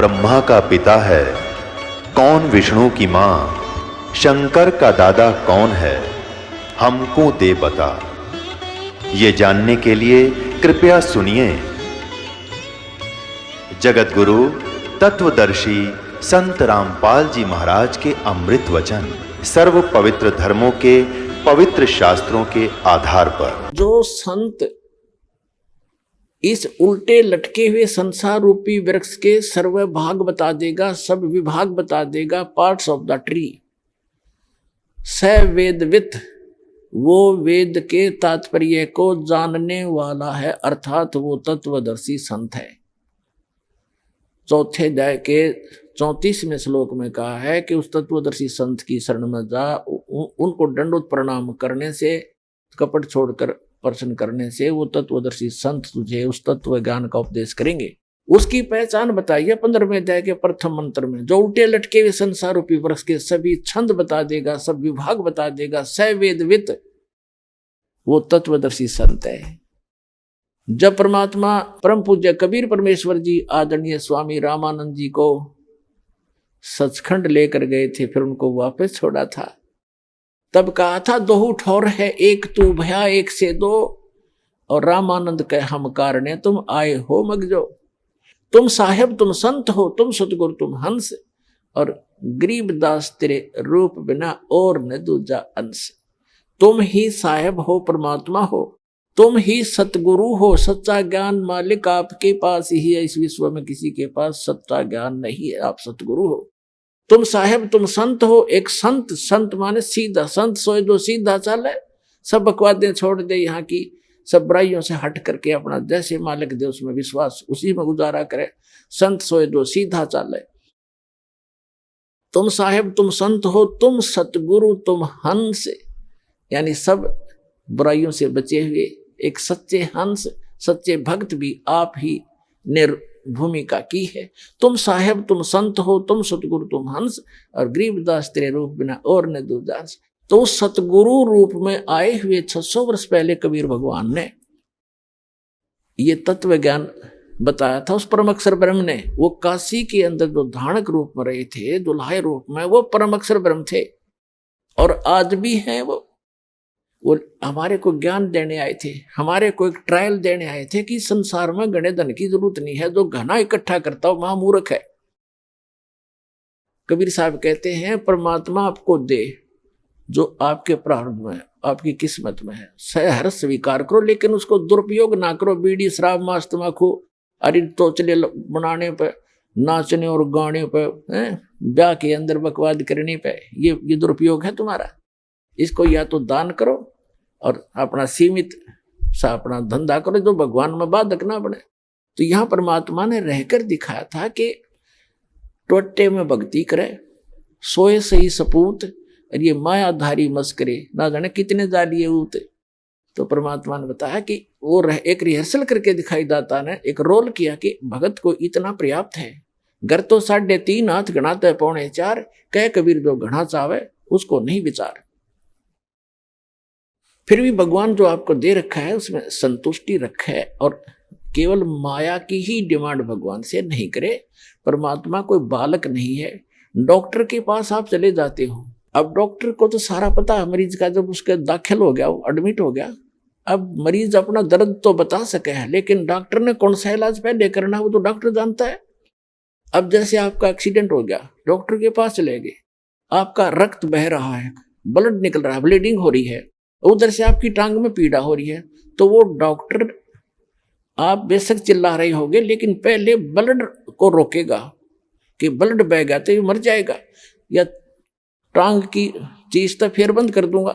ब्रह्मा का पिता है, कौन विष्णु की मां, शंकर का दादा कौन है, हमको दे बता। ये जानने के लिए कृपया सुनिए। जगत गुरु तत्वदर्शी संत रामपाल जी महाराज के अमृत वचन सर्व पवित्र धर्मों के पवित्र शास्त्रों के आधार पर। जो संत इस उल्टे लटके हुए संसार रूपी वृक्ष के सर्व भाग बता देगा, सब विभाग बता देगा, पार्ट्स ऑफ द ट्री, स वेदवित, वो वेद के तात्पर्य को जानने वाला है, अर्थात वो तत्वदर्शी संत है। चौथे अध्याय के 34वें श्लोक में कहा है कि उस तत्वदर्शी संत की शरण में जा, उनको दंडोत प्रणाम करने से, कपट छोड़कर प्रश्न करने से वो तत्वदर्शी संत तुझे उस तत्व ज्ञान का उपदेश करेंगे। उसकी पहचान बताइए 15वें अध्याय के प्रथम मंत्र में। जो उल्टे लटके हुए संसार रूपी वृक्ष के सभी छंद बता देगा, सब विभाग बता देगा, स वेदवित, वो तत्वदर्शी संत है। जब परमात्मा परम पूज्य कबीर परमेश्वर जी आदरणीय स्वामी रामानंद जी को सचखंड लेकर गए थे, फिर उनको वापस छोड़ा था, तब कहा था दोहू ठौर है, एक तू भया एक से दो, और रामानंद कहे हम कारणे तुम आए हो मगजो। तुम साहेब तुम संत हो, तुम सतगुरु तुम हंस, और गरीबदास तेरे रूप बिना और न दूजा अंश। तुम ही साहेब हो, परमात्मा हो, तुम ही सतगुरु हो, सच्चा ज्ञान मालिक आपके पास ही है, इस विश्व में किसी के पास सच्चा ज्ञान नहीं है, आप सतगुरु हो। तुम साहेब तुम संत हो, एक संत, संत माने सीधा, संत सोए जो सीधा चले, सब बकवादें छोड़ दे, यहाँ की सब बुराइयों से हट करके अपना जैसे मालिक दे उसमें विश्वास, उसी में गुजारा करे। संत सोए जो सीधा चले। तुम साहेब तुम संत हो, तुम सतगुरु तुम हंस, यानी सब बुराइयों से बचे हुए एक सच्चे हंस, सच्चे भक्त भी आप ही ने भूमिका की है। तुम साहेब तुम संत हो, तुम सतगुरु तुम हंस, और गरीबदास तेरे रूप बिना और न दूजा अंश। तो सतगुरु रूप में आए हुए 600 वर्ष पहले कबीर भगवान ने ये तत्व ज्ञान बताया था उस परम अक्षर ब्रह्म ने। वो काशी के अंदर जो धानक रूप में रहे थे, दुल्हाए रूप में, वो परम अक्षर ब्रह्म थे, और आज भी हैं वो हमारे को ज्ञान देने आए थे, हमारे को एक ट्रायल देने आए थे कि संसार में गणे धन की जरूरत नहीं है, जो घना इकट्ठा करता हो महामूर्ख है। कबीर साहब कहते हैं परमात्मा आपको दे जो आपके प्रारंभ में, आपकी किस्मत में है, सहर स्वीकार करो, लेकिन उसको दुरुपयोग ना करो। बीड़ी शराब मांस तम्बाकू अरे तोचले बनाने पे, नाचने और गाने पे, ब्याह के अंदर बकवाद करने पे, ये दुरुपयोग है तुम्हारा। इसको या तो दान करो और अपना सीमित सा अपना धंधा करो, जो भगवान में बाधक ना बने। तो यहाँ परमात्मा ने रहकर दिखाया था कि टोटे में भक्ति करे, सोए सही सपूत, और ये मायाधारी मस्करे ना जाने कितने जालिए उते। तो परमात्मा ने बताया कि वो एक रिहर्सल करके दिखाई, दाता ने एक रोल किया कि भगत को इतना पर्याप्त है। घर तो 3.5 हाथ गणाते है 4.25, कह कबीर जो घना चावे उसको नहीं विचार। फिर भी भगवान जो आपको दे रखा है उसमें संतुष्टि रखे, और केवल माया की ही डिमांड भगवान से नहीं करे। परमात्मा कोई बालक नहीं है। डॉक्टर के पास आप चले जाते हो, अब डॉक्टर को तो सारा पता है मरीज का, जब उसके दाखिल हो गया, वो एडमिट हो गया, अब मरीज अपना दर्द तो बता सके है, लेकिन डॉक्टर ने कौन सा इलाज पहले करना वो तो डॉक्टर जानता है। अब जैसे आपका एक्सीडेंट हो गया, डॉक्टर के पास चले गए, आपका रक्त बह रहा है, ब्लड निकल रहा है, ब्लीडिंग हो रही है, उधर से आपकी टांग में पीड़ा हो रही है, तो वो डॉक्टर, आप बेशक चिल्ला रहे होगे, लेकिन पहले ब्लड को रोकेगा कि ब्लड बह गया तो ये मर जाएगा, या टांग की चीज तो फिर बंद कर दूंगा।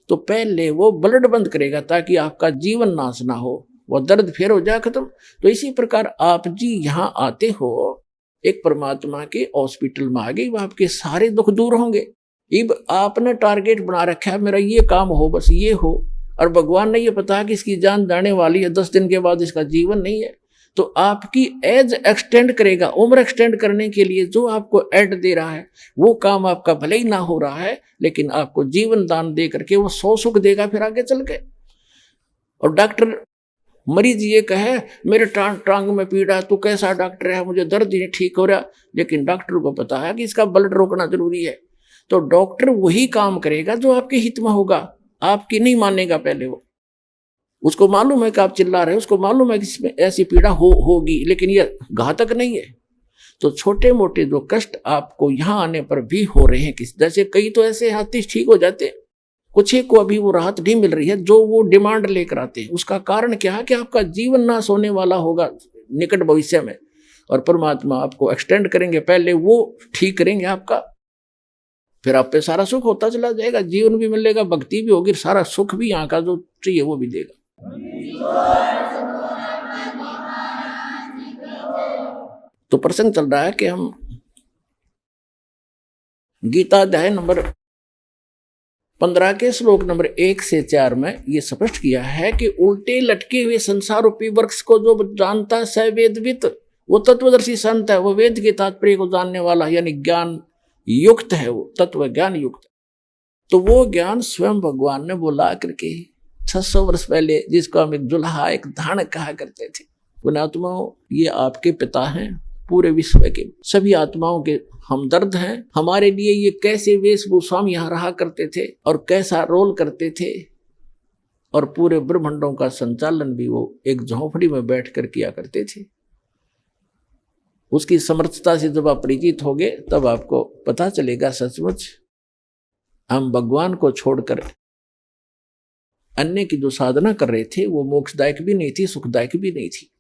तो पहले वो ब्लड बंद करेगा ताकि आपका जीवन नाश ना हो, वो दर्द फिर हो जाए खत्म। तो इसी प्रकार आप जी यहाँ आते हो एक परमात्मा के हॉस्पिटल में आ गए, वो आपके सारे दुख दूर होंगे। अब आपने टारगेट बना रखा है मेरा ये काम हो, बस ये हो, और भगवान ने ये पता कि इसकी जान जाने वाली है, 10 दिन के बाद इसका जीवन नहीं है, तो आपकी एज एक्सटेंड करेगा। उम्र एक्सटेंड करने के लिए जो आपको एड दे रहा है वो काम आपका भले ही ना हो रहा है, लेकिन आपको जीवन दान दे करके वो 100 सुख देगा फिर आगे चल के। और डॉक्टर मरीज ये कहे मेरे टांग में पीड़ा, तू कैसा डॉक्टर है, मुझे दर्द ही नहीं ठीक हो रहा, लेकिन डॉक्टर को पता है कि इसका ब्लड रोकना जरूरी है, तो डॉक्टर वही काम करेगा जो आपके हित में होगा, आपकी नहीं मानेगा पहले वो। उसको मालूम है कि आप चिल्ला रहे हैं, उसको मालूम है कि इसमें ऐसी पीड़ा होगी, लेकिन ये घातक नहीं है। तो छोटे मोटे जो कष्ट आपको यहाँ आने पर भी हो रहे हैं, किस जैसे कई तो ऐसे हाथी ठीक हो जाते हैं, कुछ एक को अभी वो राहत नहीं मिल रही है जो वो डिमांड लेकर आते हैं। उसका कारण क्या है कि आपका जीवन नाश होने वाला होगा निकट भविष्य में, और परमात्मा आपको एक्सटेंड करेंगे, पहले वो ठीक करेंगे आपका, फिर आप पे सारा सुख होता चला जाएगा, जीवन भी मिलेगा, भक्ति भी होगी, सारा सुख भी यहाँ का जो चाहिए वो भी देगा। तो प्रसंग चल रहा है कि हम गीता अध्याय नंबर 15 के श्लोक नंबर 1 से 4 में ये स्पष्ट किया है कि उल्टे लटके हुए संसार रूपी वृक्ष को जो जानता है स वेदवित, वो तत्वदर्शी संत है, वो वेद के तात्पर्य को जानने वाला यानी ज्ञान युक्त है, वो तत्व ज्ञान युक्त। तो वो ज्ञान स्वयं भगवान ने बोला करके 600 वर्ष पहले, जिसको हम एक जुल्हा एक धान कहा करते थे। पुण्यात्माओं, ये आपके पिता हैं, पूरे विश्व के सभी आत्माओं के हमदर्द हैं। हमारे लिए ये कैसे वेशभूषा में यहाँ रहा करते थे और कैसा रोल करते थे, और पूरे ब्रह्मांडों का संचालन भी वो एक झोंपड़ी में बैठकर किया करते थे। उसकी समर्थता से जब आप परिचित होगे तब आपको पता चलेगा सचमुच हम भगवान को छोड़कर अन्य की जो साधना कर रहे थे वो मोक्षदायक भी नहीं थी, सुखदायक भी नहीं थी।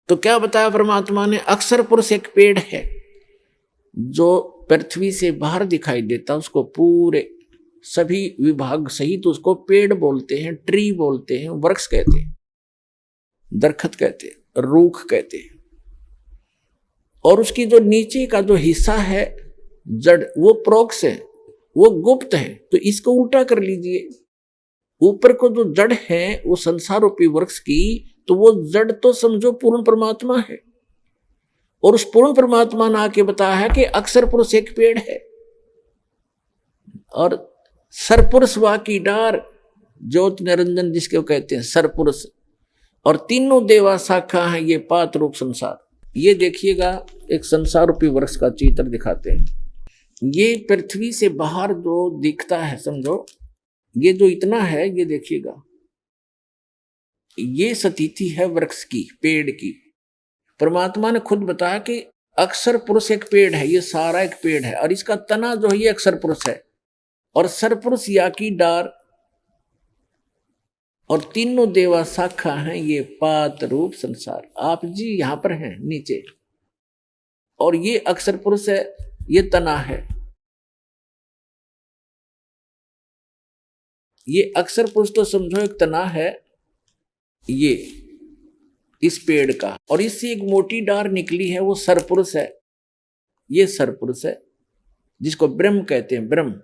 तो क्या बताया परमात्मा ने? अक्षर पुरुष एक पेड़ है जो पृथ्वी से बाहर दिखाई देता, उसको पूरे सभी विभाग सहित उसको पेड़ बोलते हैं, ट्री बोलते हैं, वृक्ष कहते हैं, दरखत कहते हैं, रूख कहते हैं। और उसकी जो नीचे का जो हिस्सा है जड़, वो प्रोक्ष है, वो गुप्त है। तो इसको उल्टा कर लीजिए, ऊपर को जो जड़ है वो संसार रूपी वृक्ष की, तो वो जड़ तो समझो पूर्ण परमात्मा है, और उस पूर्ण परमात्मा ने आके बताया है कि अक्षर पुरुष एक पेड़ है, और सरपुरुष वा की डार, ज्योत निरंजन जिसको कहते हैं सरपुरुष, और तीनों देवा शाखा है ये पात रूप संसार। ये देखिएगा, एक संसार रूपी वृक्ष का चित्र दिखाते हैं। ये पृथ्वी से बाहर जो दिखता है, समझो ये जो इतना है, ये देखिएगा, ये स्थिति है वृक्ष की, पेड़ की। परमात्मा ने खुद बताया कि अक्षर पुरुष एक पेड़ है, ये सारा एक पेड़ है, और इसका तना जो है ये अक्षर पुरुष है, और सरपुरुष या की डार, और तीनों देवा शाखा हैं ये पात रूप संसार। आप जी यहां पर हैं नीचे, और ये अक्षर पुरुष है, ये तना है, ये अक्षर पुरुष तो समझो एक तना है ये इस पेड़ का, और इससे एक मोटी डार निकली है, वो सरपुरुष है, ये सरपुरुष है जिसको ब्रह्म कहते हैं, ब्रह्म।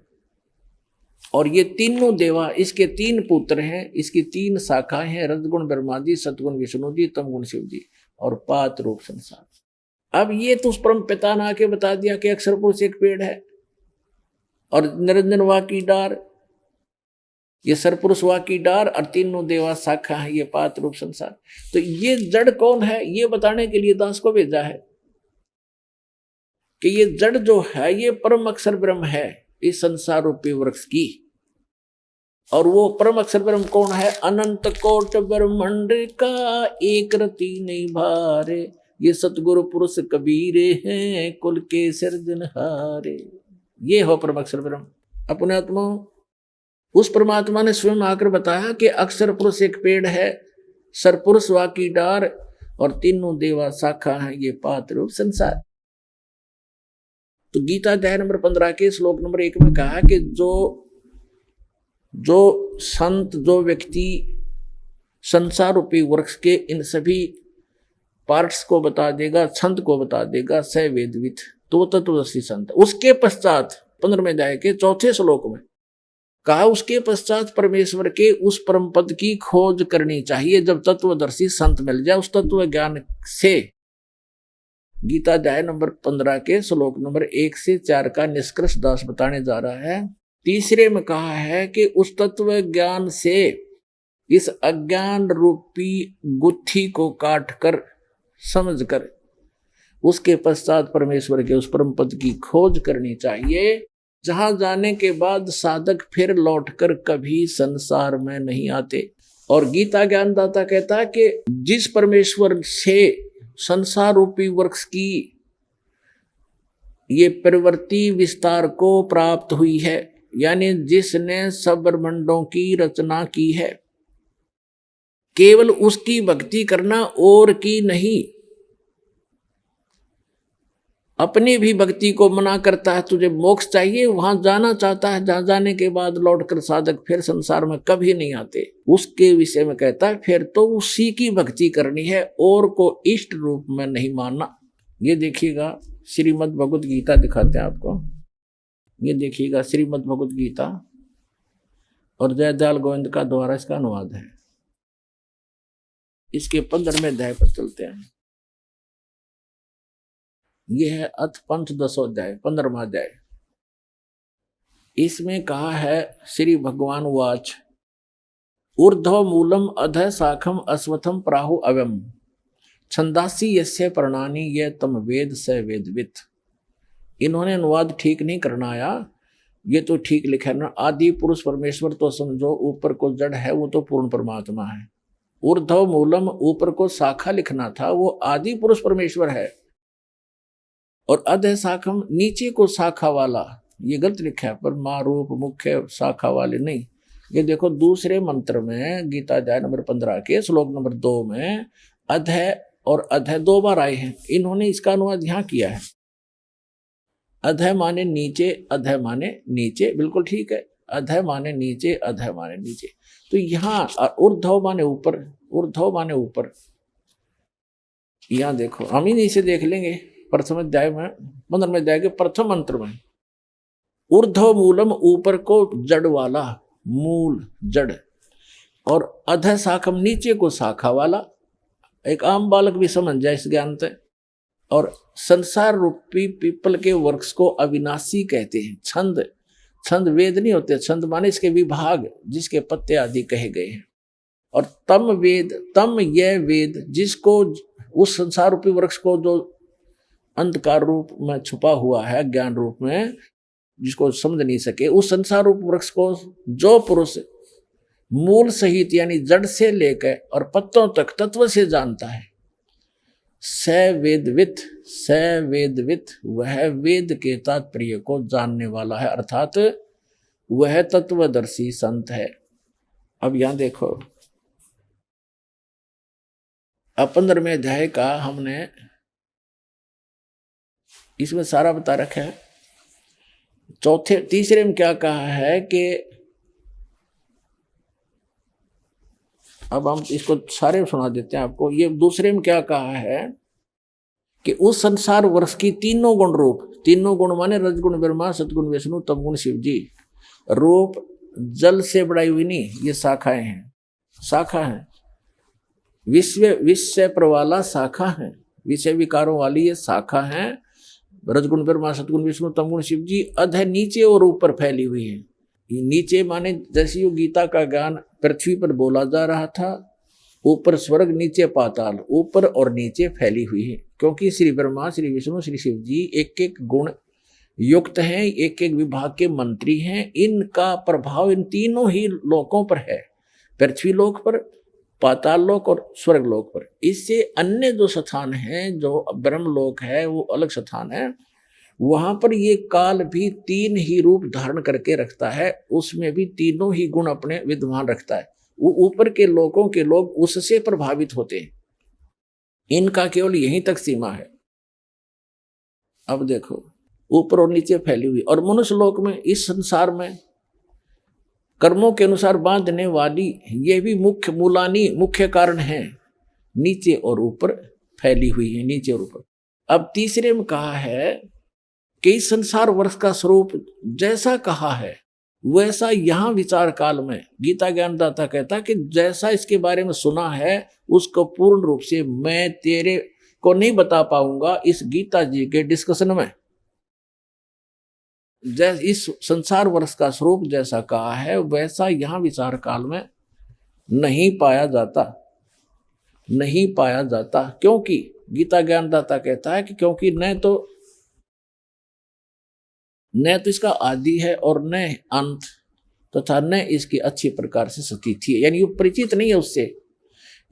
और ये तीनों देवा, इसके 3 पुत्र हैं, इसकी 3 शाखाएं हैं, रजगुण ब्रह्मा जी, सतगुण विष्णु जी, तमगुण शिव जी, और पात रूप संसार। अब ये तो उस परम पिता ने आके बता दिया कि अक्षर पुरुष एक पेड़ है, और निरंजन वा की डार, ये सरपुरुष वा की डार, और तीनों देवा शाखा है ये पात रूप संसार। तो ये जड़ कौन है, ये बताने के लिए दास को भेजा है कि ये जड़ जो है ये परम अक्षर ब्रह्म है इस संसार रूपी वृक्ष की। और वो परम अक्षर ब्रह्म कौन है? अनंत कोट ब्रह्मांड का एक रति नहीं भारे, ये सतगुरु पुरुष कबीरे हैं कुल के सिरजनहारे। ये हो परम अक्षर ब्रह्म। अपने आत्मा उस परमात्मा ने स्वयं आकर बताया कि अक्षर पुरुष एक पेड़ है, सरपुरुष वा की डार, और तीनों देवा शाखा है ये पात रूप संसार। तो गीता अध्याय नंबर 15 के श्लोक नंबर 1 में कहा कि जो संत, जो व्यक्ति संसार रूपी वृक्ष के इन सभी पार्ट्स को बता देगा, छंद को बता देगा, स वेदवित, तो तत्वदर्शी संत। उसके पश्चात 15वें अध्याय के 4थे श्लोक में कहा, उसके पश्चात परमेश्वर के उस परम पद की खोज करनी चाहिए जब तत्वदर्शी संत मिल जाए उस तत्व ज्ञान से। गीता अध्याय नंबर 15 के श्लोक नंबर 1 से 4 का निष्कर्ष दास बताने जा रहा है। तीसरे में कहा है कि उस तत्व ज्ञान से इस अज्ञान रूपी गुत्थी को काट कर समझ कर उसके पश्चात परमेश्वर के उस परम पद की खोज करनी चाहिए, जहां जाने के बाद साधक फिर लौटकर कभी संसार में नहीं आते। और गीता ज्ञानदाता कहता है कि जिस परमेश्वर से संसार रूपी वृक्ष की ये प्रवृत्ति विस्तार को प्राप्त हुई है, यानी जिसने सब ब्रह्मांडों की रचना की है, केवल उसकी भक्ति करना और की नहीं। अपनी भी भक्ति को मना करता है, तुझे मोक्ष चाहिए, वहां जाना चाहता है, जहां जाने के बाद लौटकर साधक फिर संसार में कभी नहीं आते। उसके विषय में कहता है फिर तो उसी की भक्ति करनी है और को इष्ट रूप में नहीं मानना। ये देखिएगा श्रीमद् भगवत गीता दिखाते हैं आपको, ये देखिएगा श्रीमद् भगवत गीता और जयदयाल गोविंद का द्वारा इसका अनुवाद है। इसके 15वें अध्याय पर चलते हैं। यह है अथ पंचदशोध्याय, 15वां अध्याय। इसमें कहा है श्री भगवान वाच ऊर्ध्व मूलम अधः शाखम अश्वत्थम प्राहु अव्यम छंदासी यस्य प्रणानी ये तम वेद स वेदवित। इन्होंने अनुवाद ठीक नहीं करना आया, ये तो ठीक लिखा है ना, आदि पुरुष परमेश्वर तो समझो, ऊपर को जड़ है वो तो पूर्ण परमात्मा है। ऊर्ध्व मूलम ऊपर को शाखा लिखना था, वो आदि पुरुष परमेश्वर है। और अधः शाखम नीचे को शाखा वाला, ये गलत लिखा है, पर मां रूप मुख्य शाखा वाले नहीं। ये देखो दूसरे मंत्र में गीता अध्याय नंबर 15 के श्लोक नंबर 2 में अधः और अधः 2 बार आए हैं। इन्होंने इसका अनुवाद यहाँ किया है, अधः माने नीचे, अधः माने नीचे, बिल्कुल ठीक है। अधः माने नीचे, अधः माने नीचे। तो यहाँ ऊर्ध्व माने ऊपर, ऊर्ध्व माने ऊपर। यहाँ देखो, हम ही इसे देख लेंगे प्रथम अध्याय में, 15वें अध्याय के प्रथम मंत्र में ऊर्ध्व मूलम ऊपर को जड़ वाला, मूल जड़, और अधः शाखम नीचे को शाखा वाला। एक आम बालक भी समझ जाए इस ज्ञान से। और संसार रूपी पीपल के वृक्ष को अविनाशी कहते हैं। छंद, छंद वेद नहीं होते, छंद माने इसके विभाग, जिसके पत्ते आदि कहे गए हैं। और तम वेद, तम यह वेद जिसको, उस संसार रूपी वृक्ष को जो अंधकार रूप में छुपा हुआ है, ज्ञान रूप में, जिसको समझ नहीं सके, उस संसार रूप वृक्ष को जो पुरुष मूल सहित यानी जड़ से लेकर और पत्तों तक तत्व से जानता है, स वेदवित, स वेदवित, वह वेद के तात्पर्य को जानने वाला है, अर्थात वह तत्वदर्शी संत है। अब यहां देखो, अब 15वें अध्याय का हमने इसमें सारा बता रखा है। तीसरे में क्या कहा है कि अब हम इसको सारे सुना देते हैं आपको। ये दूसरे में क्या कहा है कि उस संसार वर्ष की तीनों गुण रूप, तीनों गुण माने रजगुण ब्रह्मा, सतगुण विष्णु, तमगुण शिव जी, रूप जल से बढ़ाई हुई नहीं, ये शाखाएं हैं, शाखा है। विषय प्रवाला शाखा है, विषय विकारों वाली ये शाखा है। रजगुण ब्रह्मा, सतगुण विष्णु, तमगुण शिव जी, अधः नीचे और ऊपर फैली हुई है। नीचे माने जैसे यो गीता का ज्ञान पृथ्वी पर बोला जा रहा था, ऊपर स्वर्ग, नीचे पाताल, ऊपर और नीचे फैली हुई है। क्योंकि श्री ब्रह्मा, श्री विष्णु, श्री शिव जी एक एक गुण युक्त हैं, एक एक विभाग के मंत्री हैं। इनका प्रभाव इन तीनों ही लोकों पर है, पृथ्वी लोक पर, पाताल लोक और स्वर्ग लोक पर। इससे अन्य जो स्थान हैं, जो ब्रह्म लोक है, वो अलग स्थान है, वहां पर ये काल भी 3 ही रूप धारण करके रखता है, उसमें भी तीनों ही गुण अपने विद्यमान रखता है। वो ऊपर के लोगों के लोग उससे प्रभावित होते हैं, इनका केवल यहीं तक सीमा है। अब देखो, ऊपर और नीचे फैली हुई। और मनुष्य लोक में, इस संसार में कर्मों के अनुसार बांधने वाली ये भी मुख्य मूलानी, मुख्य कारण है, नीचे और ऊपर फैली हुई है, नीचे और ऊपर। अब तीसरे में कहा है कि इस संसार वर्ष का स्वरूप जैसा कहा है वैसा यहाँ विचार काल में गीता ज्ञानदाता कहता कि जैसा इसके बारे में सुना है उसको पूर्ण रूप से मैं तेरे को नहीं बता पाऊंगा इस गीता जी के डिस्कशन में। जैसे इस संसार वर्ष का स्वरूप जैसा कहा है वैसा यहाँ विचार काल में नहीं पाया जाता, नहीं पाया जाता। क्योंकि गीता ज्ञानदाता कहता है कि क्योंकि न तो इसका आदि है और न अंत, तथा न इसकी अच्छी प्रकार से स्थिति है, यानी वो परिचित नहीं है उससे।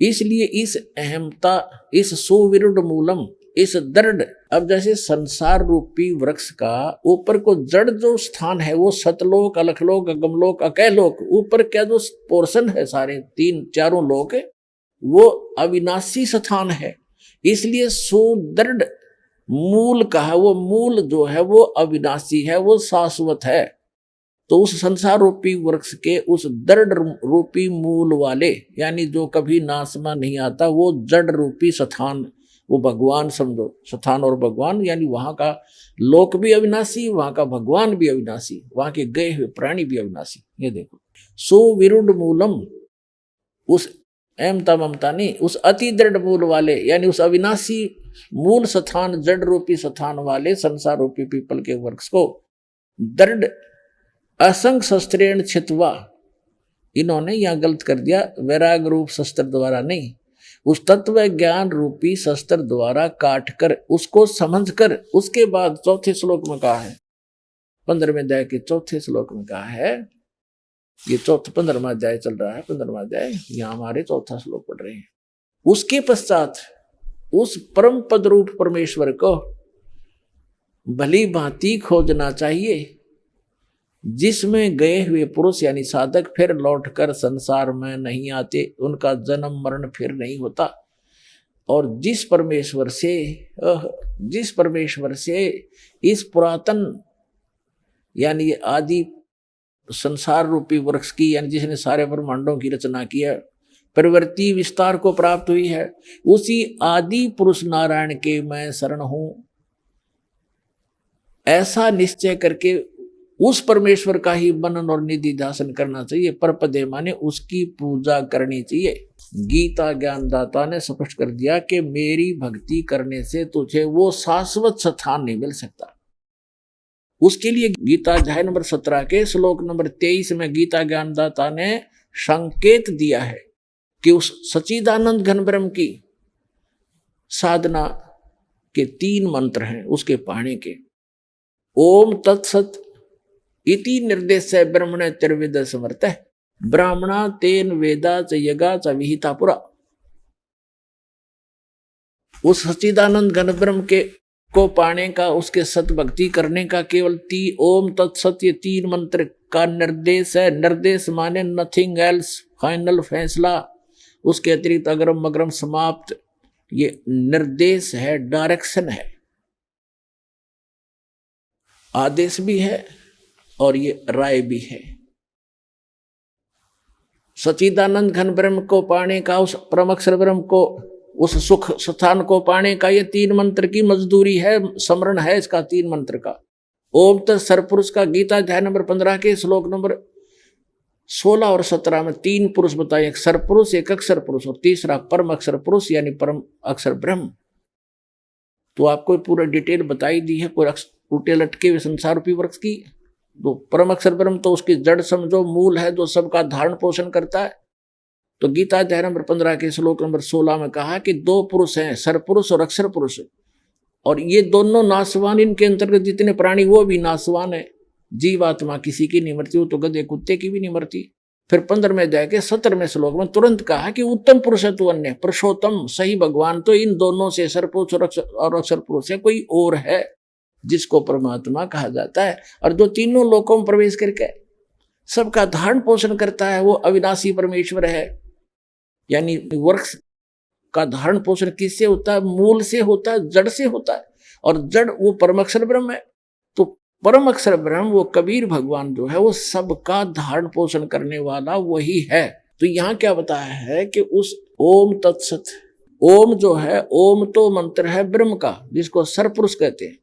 इसलिए इस अहमता, इस सुविरुद्ध मूलम, इस दृढ़, अब जैसे संसार रूपी वृक्ष का ऊपर को जड़ जो स्थान है वो सतलोक, अलखलोक, अगमलोक, अकैलोक, ऊपर क्या जो पोर्शन है सारे 3-4 लोक वो अविनाशी स्थान है। इसलिए सुदृढ़ मूल कहा, वो मूल जो है वो अविनाशी है, वो शाश्वत है। तो उस संसार रूपी वृक्ष के उस दृढ़ रूपी मूल वाले, यानी जो कभी नाशमा नहीं आता, वो जड़ रूपी स्थान, वो भगवान समझो, स्थान और भगवान, यानी वहां का लोक भी अविनाशी, वहां का भगवान भी अविनाशी, वहां के गए हुए प्राणी भी अविनाशी। ये देखो, सुविरुद्ध मूलम, उस अहमता ममता नहीं, उस अति दृढ़ मूल वाले, यानी उस अविनाशी मूल स्थान, जड़ रूपी स्थान वाले संसार रूपी पीपल के वृक्ष को दृढ़ असंग शस्त्रेण छित्वा, इन्होंने यहां गलत कर दिया, वैराग रूप शस्त्र द्वारा नहीं, उस तत्व ज्ञान रूपी शस्त्र द्वारा काट कर, उसको समझ कर, उसके बाद चौथे श्लोक में कहा है, 15वें अध्याय के चौथे श्लोक में कहा है, ये 15वां अध्याय चल रहा है, 15वां अध्याय, यहाँ हमारे चौथा श्लोक पढ़ रहे हैं। उसके पश्चात उस परम पद रूप परमेश्वर को भली भांति खोजना चाहिए, जिसमें गए हुए पुरुष यानी साधक फिर लौटकर संसार में नहीं आते, उनका जन्म मरण फिर नहीं होता। और जिस परमेश्वर से इस पुरातन यानी आदि संसार रूपी वृक्ष की, यानी जिसने सारे ब्रह्मांडों की रचना की है, प्रवृत्ति विस्तार को प्राप्त हुई है, उसी आदि पुरुष नारायण के मैं शरण हूं, ऐसा निश्चय करके उस परमेश्वर का ही मनन और निधि ध्यान करना चाहिए। परपदे माने उसकी पूजा करनी चाहिए। गीता ज्ञानदाता ने स्पष्ट कर दिया कि मेरी भक्ति करने से तुझे वो शाश्वत स्थान नहीं मिल सकता। उसके लिए गीता अध्याय नंबर 17 के श्लोक नंबर 23 में गीता ज्ञानदाता ने संकेत दिया है कि उस सच्चिदानंद घन ब्रह्म की साधना के 3 मंत्र हैं उसके पाने के। ओम तत्सत इति निर्देश ब्रह्मण त्रिवेद समर्थ ब्राह्मणा तेन वेदा च यगा च विहिता पुरा। उस सच्चिदानंद घन ब्रह्म के को पाने का, उसके सत भक्ति करने का केवल ओम तत्सत ये 3 मंत्र का निर्देश है। निर्देश माने नथिंग एल्स, फाइनल फैसला, उसके अतिरिक्त अग्रम मग्रम समाप्त, ये निर्देश है, डायरेक्शन है, आदेश भी है और ये राय भी है। सच्चिदानंद घन ब्रह्म को पाने का, उस परम अक्षर ब्रह्म को, उस सुख स्थान को पाने का ये 3 मंत्र की मजदूरी है, स्मरण है इसका 3 मंत्र का। ओम तत्सर्वपुरुष का गीता अध्याय नंबर 15 के श्लोक नंबर 16 और 17 में 3 पुरुष बताए, एक सरपुरुष, एक अक्षर पुरुष और तीसरा परम अक्षर पुरुष यानी परम अक्षर ब्रह्म। तो आपको पूरा डिटेल बताई दी है पूरा उल्टे लटके हुए संसार रूपी वृक्ष की। तो परम अक्षर ब्रह्म तो उसकी जड़ समझो, मूल है जो सबका धारण पोषण करता है। तो गीता अध्याय नंबर 15 के श्लोक नंबर 16 में कहा कि 2 पुरुष हैं, सरपुरुष और अक्षर पुरुष, और ये दोनों नाशवान, इनके अंतर्गत जितने प्राणी वो भी नाशवान है। जीवात्मा किसी की नहीं मरती, वो तो गधे कुत्ते की भी नहीं मरती। फिर 15वें अध्याय के 17वें श्लोक में तुरंत कहा कि उत्तम पुरुष है तू अन्य, पुरुषोत्तम सही भगवान तो इन दोनों से, सरपुरुष और अक्षर पुरुष है, कोई और है जिसको परमात्मा कहा जाता है, और जो तीनों लोकों में प्रवेश करके सबका धारण पोषण करता है, वो अविनाशी परमेश्वर है। यानी वृक्ष का धारण पोषण किससे होता है? मूल से होता है, जड़ से होता है, और जड़ वो परम अक्षर ब्रह्म है। तो परम अक्षर ब्रह्म वो कबीर भगवान जो है वो सबका धारण पोषण करने वाला वही है। तो यहाँ क्या बताया है कि उस ओम तत्सत, ओम जो है, ओम तो मंत्र है ब्रह्म का जिसको सरपुरुष कहते हैं,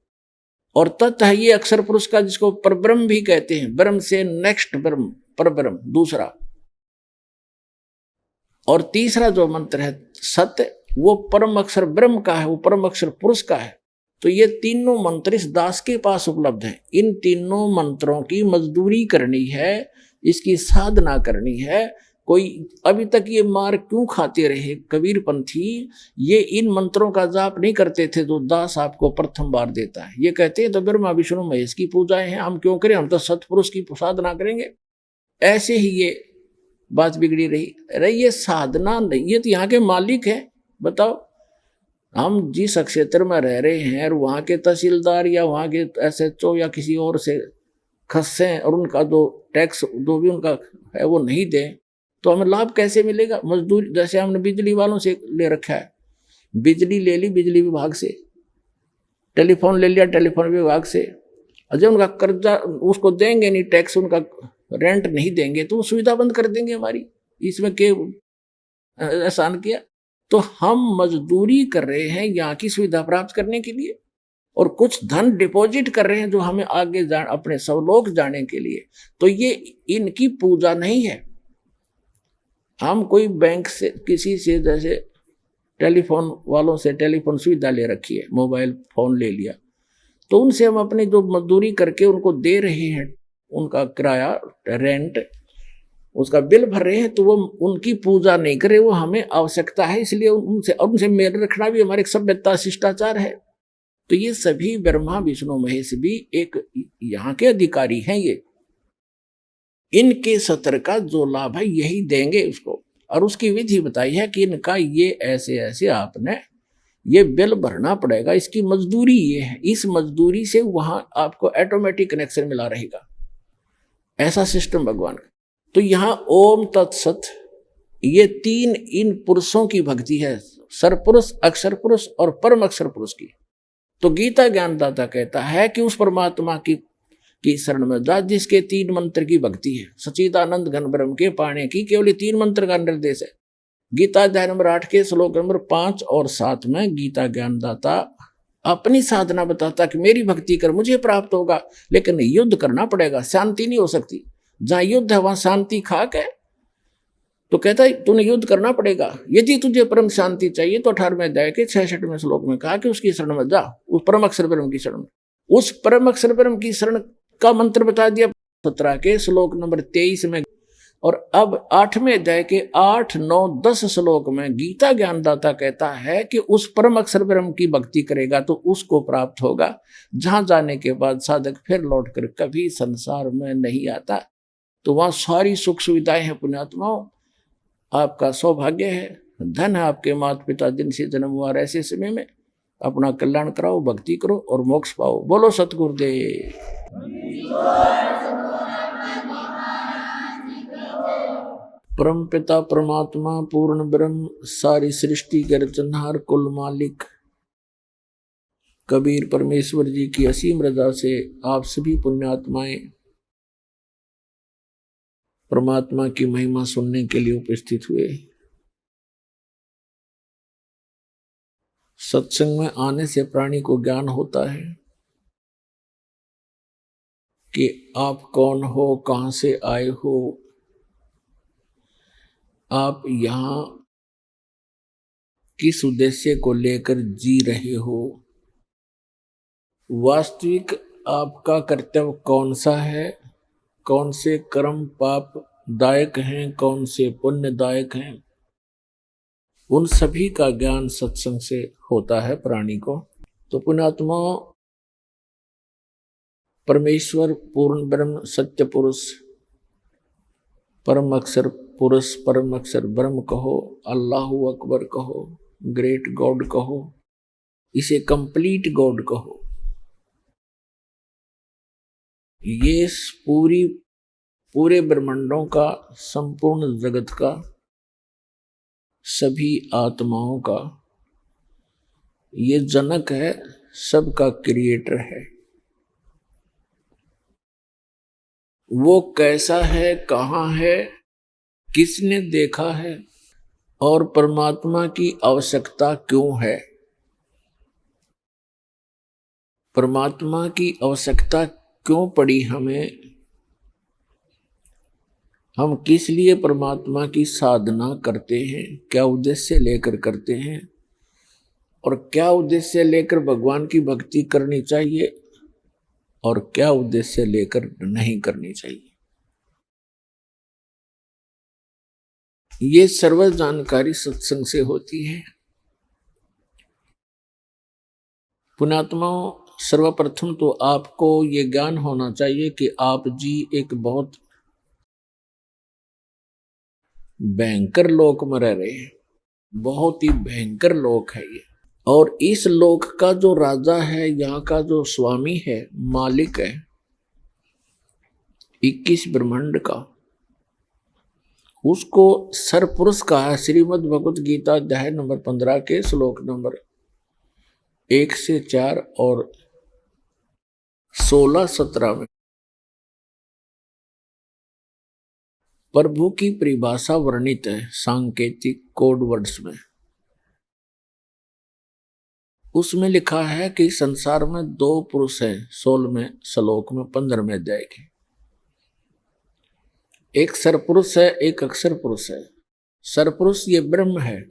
और तत् है ये अक्षर पुरुष का जिसको परब्रह्म भी कहते हैं। ब्रह्म से नेक्स्ट ब्रह्म, परब्रह्म दूसरा, और तीसरा जो मंत्र है सत्य, वो परम अक्षर ब्रह्म का है, वो परम अक्षर पुरुष का है। तो ये तीनों मंत्र इस दास के पास उपलब्ध हैं। इन तीनों मंत्रों की मजदूरी करनी है, इसकी साधना करनी है। कोई अभी तक ये मार क्यों खाते रहे? कबीर पंथी ये इन मंत्रों का जाप नहीं करते थे जो दास आपको प्रथम बार देता है। ये कहते हैं तो ब्रह्मा विष्णु महेश की पूजाएं हैं, हम क्यों करें, हम तो सतपुरुष की साधना करेंगे। ऐसे ही ये बात बिगड़ी रही। अरे ये साधना नहीं, ये तो यहाँ के मालिक है। बताओ, हम जिस क्षेत्र में रह रहे हैं और वहाँ के तहसीलदार या वहाँ के SHO या किसी और से खस्सें और उनका जो टैक्स जो भी उनका है वो नहीं दे, तो हमें लाभ कैसे मिलेगा? मजदूरी, जैसे हमने बिजली वालों से ले रखा है, बिजली ले ली बिजली विभाग से, टेलीफोन ले लिया टेलीफोन विभाग से, और जब उनका कर्जा उसको देंगे नहीं, टैक्स उनका रेंट नहीं देंगे तो वो सुविधा बंद कर देंगे हमारी। इसमें के एहसान किया? तो हम मजदूरी कर रहे हैं यहाँ की सुविधा प्राप्त करने के लिए, और कुछ धन डिपॉजिट कर रहे हैं जो हमें आगे अपने स्वलोक जाने के लिए। तो ये इनकी पूजा नहीं है। हम कोई बैंक से किसी से, जैसे टेलीफोन वालों से टेलीफोन सुविधा ले रखी है, मोबाइल फोन ले लिया, तो उनसे हम अपनी जो मजदूरी करके उनको दे रहे हैं, उनका किराया रेंट उसका बिल भर रहे हैं, तो वो उनकी पूजा नहीं करे, वो हमें आवश्यकता है, इसलिए उनसे मेल रखना भी हमारे सभ्यता शिष्टाचार है। तो ये सभी ब्रह्मा विष्णु महेश भी एक यहाँ के अधिकारी हैं। ये इनके सत्र का जो लाभ है यही देंगे उसको, और उसकी विधि बताई है कि इनका ये ऐसे ऐसे आपने ये बिल भरना पड़ेगा, इसकी मजदूरी ये है, इस मजदूरी से वहां आपको ऑटोमेटिक कनेक्शन मिला रहेगा। ऐसा सिस्टम भगवान का। तो यहाँ ओम तत्सत, ये तीन इन पुरुषों की भक्ति है, सरपुरुष, अक्षर पुरुष और परम अक्षर पुरुष की। तो गीता ज्ञानदाता कहता है कि उस परमात्मा की शरण में जा जिसके 3 मंत्र की भक्ति है। सच्चिदानंद घन ब्रह्म के पाने की केवल 3 मंत्र का निर्देश है। गीता अध्याय नंबर 8 के श्लोक नंबर 5 और 7 में गीता ज्ञानदाता अपनी साधना बताता कि मेरी भक्ति कर मुझे प्राप्त होगा, लेकिन युद्ध करना पड़ेगा, शांति नहीं हो सकती। जहां युद्ध है वहां शांति खाक है। तो कहता है तूने युद्ध करना पड़ेगा, यदि तुझे परम शांति चाहिए तो 18वें अध्याय के 66वें श्लोक में कहा कि उसकी शरण में जा, उस परम अक्षर ब्रह्म की शरण में। उस परम अक्षर ब्रह्म की शरण का मंत्र बता दिया 17 के श्लोक नंबर 23 में, और अब 8वें अध्याय के 8, 9, 10 श्लोक में गीता ज्ञानदाता कहता है कि उस परम अक्षर ब्रह्म की भक्ति करेगा तो उसको प्राप्त होगा, जहां जाने के बाद साधक फिर लौटकर कभी संसार में नहीं आता। तो वहां सारी सुख सुविधाएं हैं। पुण्यात्माओं, आपका सौभाग्य है, धन है आपके माता पिता जिनसे जन्म हुआ, ऐसे समय में अपना कल्याण कराओ, भक्ति करो और मोक्ष पाओ। बोलो सतगुरुदेव। परम पिता परमात्मा पूर्ण ब्रह्म सारी सृष्टि के रचनहार कुल मालिक कबीर परमेश्वर जी की असीम रजा से आप सभी पुण्यात्माएं परमात्मा की महिमा सुनने के लिए उपस्थित हुए। सत्संग में आने से प्राणी को ज्ञान होता है कि आप कौन हो, कहां से आए हो, आप यहां किस उद्देश्य को लेकर जी रहे हो, वास्तविक आपका कर्तव्य कौन सा है, कौन से कर्म पाप दायक हैं, कौन से पुण्यदायक हैं, उन सभी का ज्ञान सत्संग से होता है प्राणी को। तो पुण्यात्मा, परमेश्वर पूर्ण ब्रह्म सत्य पुरुष परम अक्षर पुरुष परम अक्षर ब्रह्म कहो, अल्लाहु अकबर कहो, ग्रेट गॉड कहो, इसे कंप्लीट गॉड कहो, ये पूरे ब्रह्मांडों का, संपूर्ण जगत का, सभी आत्माओं का ये जनक है, सबका क्रिएटर है। वो कैसा है, कहाँ है, किसने देखा है और परमात्मा की आवश्यकता क्यों है, परमात्मा की आवश्यकता क्यों पड़ी हमें, हम किस लिए परमात्मा की साधना करते हैं, क्या उद्देश्य लेकर करते हैं और क्या उद्देश्य लेकर भगवान की भक्ति करनी चाहिए और क्या उद्देश्य लेकर नहीं करनी चाहिए। ये सर्व जानकारी सत्संग से होती है। पुण्यात्माओं, सर्वप्रथम तो आपको ये ज्ञान होना चाहिए कि आप जी एक बहुत भयंकर लोक में रह रहे हैं। बहुत ही भयंकर लोक है ये। और इस लोक का जो राजा है, यहाँ का जो स्वामी है, मालिक है 21 ब्रह्मांड का, उसको सरपुरुष कहा है। श्रीमद् भगवत गीता अध्याय नंबर 15 के श्लोक नंबर 1 से 4 और 16-17 में प्रभु की परिभाषा वर्णित है सांकेतिक कोड वर्ड्स में। उसमें लिखा है कि संसार में 2 पुरुष हैं 16वें श्लोक में 15वें अध्याय के। एक सरपुरुष है, एक अक्षर पुरुष है। सरपुरुष ये ब्रह्म है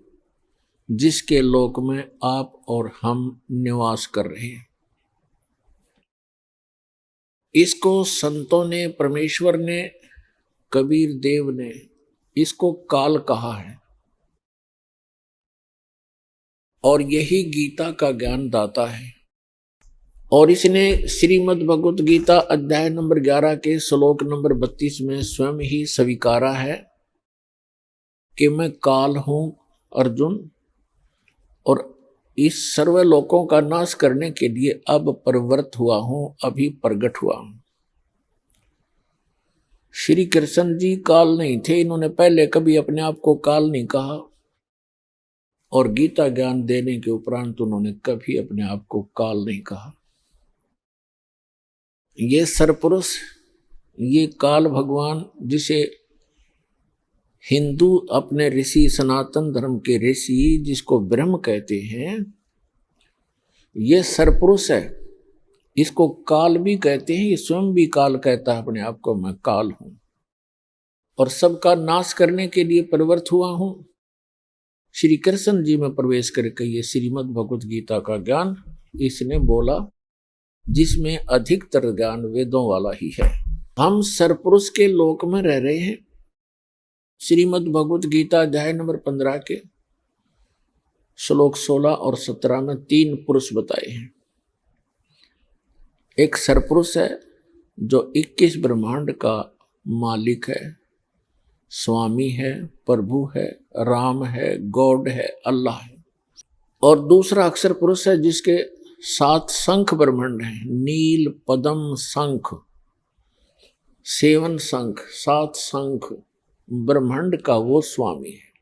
जिसके लोक में आप और हम निवास कर रहे हैं। इसको संतों ने, परमेश्वर ने, कबीर देव ने इसको काल कहा है। और यही गीता का ज्ञान दाता है। और इसने श्रीमद् भगवत गीता अध्याय नंबर 11 के श्लोक नंबर 32 में स्वयं ही स्वीकारा है कि मैं काल हूं अर्जुन, और इस सर्व लोकों का नाश करने के लिए अब प्रवृत्त हुआ हूं, अभी प्रकट हुआ हूं। श्री कृष्ण जी काल नहीं थे, इन्होंने पहले कभी अपने आप को काल नहीं कहा, और गीता ज्ञान देने के उपरांत उन्होंने कभी अपने आप को काल नहीं कहा। ये सरपुरुष, ये काल भगवान, जिसे हिंदू अपने ऋषि, सनातन धर्म के ऋषि जिसको ब्रह्म कहते हैं, ये सरपुरुष है। इसको काल भी कहते हैं। ये स्वयं भी काल कहता है अपने आप को, मैं काल हूं और सबका नाश करने के लिए प्रवृत्त हुआ हूं। श्री कृष्ण जी में प्रवेश करके ये श्रीमद् भगवत गीता का ज्ञान इसने बोला, जिसमें अधिकतर ज्ञान वेदों वाला ही है। हम सरपुरुष के लोक में रह रहे हैं। श्रीमद् भगवत गीता अध्याय नंबर 15 के श्लोक 16 और 17 में 3 पुरुष बताए हैं। एक सरपुरुष है जो 21 ब्रह्मांड का मालिक है, स्वामी है, प्रभु है, राम है, गॉड है, अल्लाह है। और दूसरा अक्षर पुरुष है जिसके 7 शंख ब्रह्मांड हैं, नील, पद्म, शंख, 7 शंख, 7 शंख ब्रह्मांड का वो स्वामी है।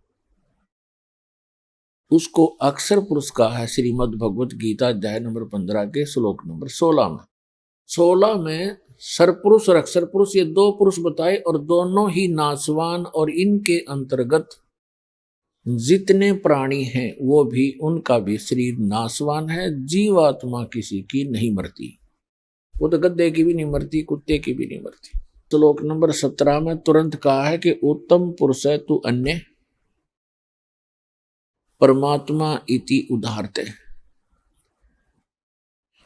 उसको अक्षर पुरुष कहा है श्रीमद् भगवत गीता अध्याय नंबर 15 के श्लोक नंबर 16 में। 16 में सरपुरुष और अक्षर पुरुष ये 2 पुरुष बताए, और दोनों ही नाशवान, और इनके अंतर्गत जितने प्राणी हैं वो भी, उनका भी शरीर नाशवान है। जीवात्मा किसी की नहीं मरती, वो तो गद्दे की भी नहीं मरती, कुत्ते की भी नहीं मरती। श्लोक नंबर 17 में तुरंत कहा है कि उत्तम पुरुष है तू अन्य परमात्मा इति उदाहरते।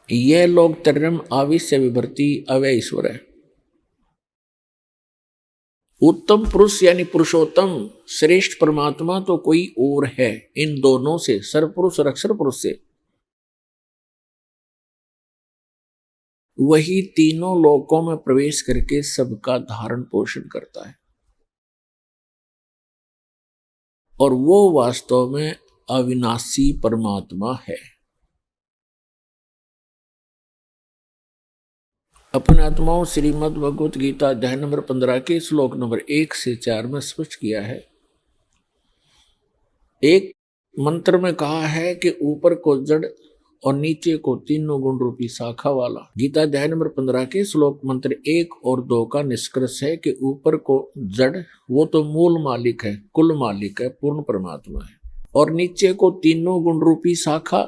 यह लोग तरम आविश्य विभर्ति अव्यय ईश्वर है। उत्तम पुरुष यानी पुरुषोत्तम, श्रेष्ठ परमात्मा तो कोई और है इन दोनों से, सरपुरुष और अक्षर पुरुष से। वही तीनों लोकों में प्रवेश करके सबका धारण पोषण करता है, और वो वास्तव में अविनाशी परमात्मा है। अपने आत्माओं श्रीमद् भगवत गीता अध्याय नंबर 15 के श्लोक नंबर 1 से 4 में स्पष्ट किया है। एक मंत्र में कहा है कि ऊपर को जड़ और नीचे को तीनों गुण रूपी शाखा वाला। गीता अध्याय नंबर 15 के श्लोक मंत्र 1 और 2 का निष्कर्ष है कि ऊपर को जड़, वो तो मूल मालिक है, कुल मालिक है, पूर्ण परमात्मा है, और नीचे को तीनों गुण रूपी शाखा,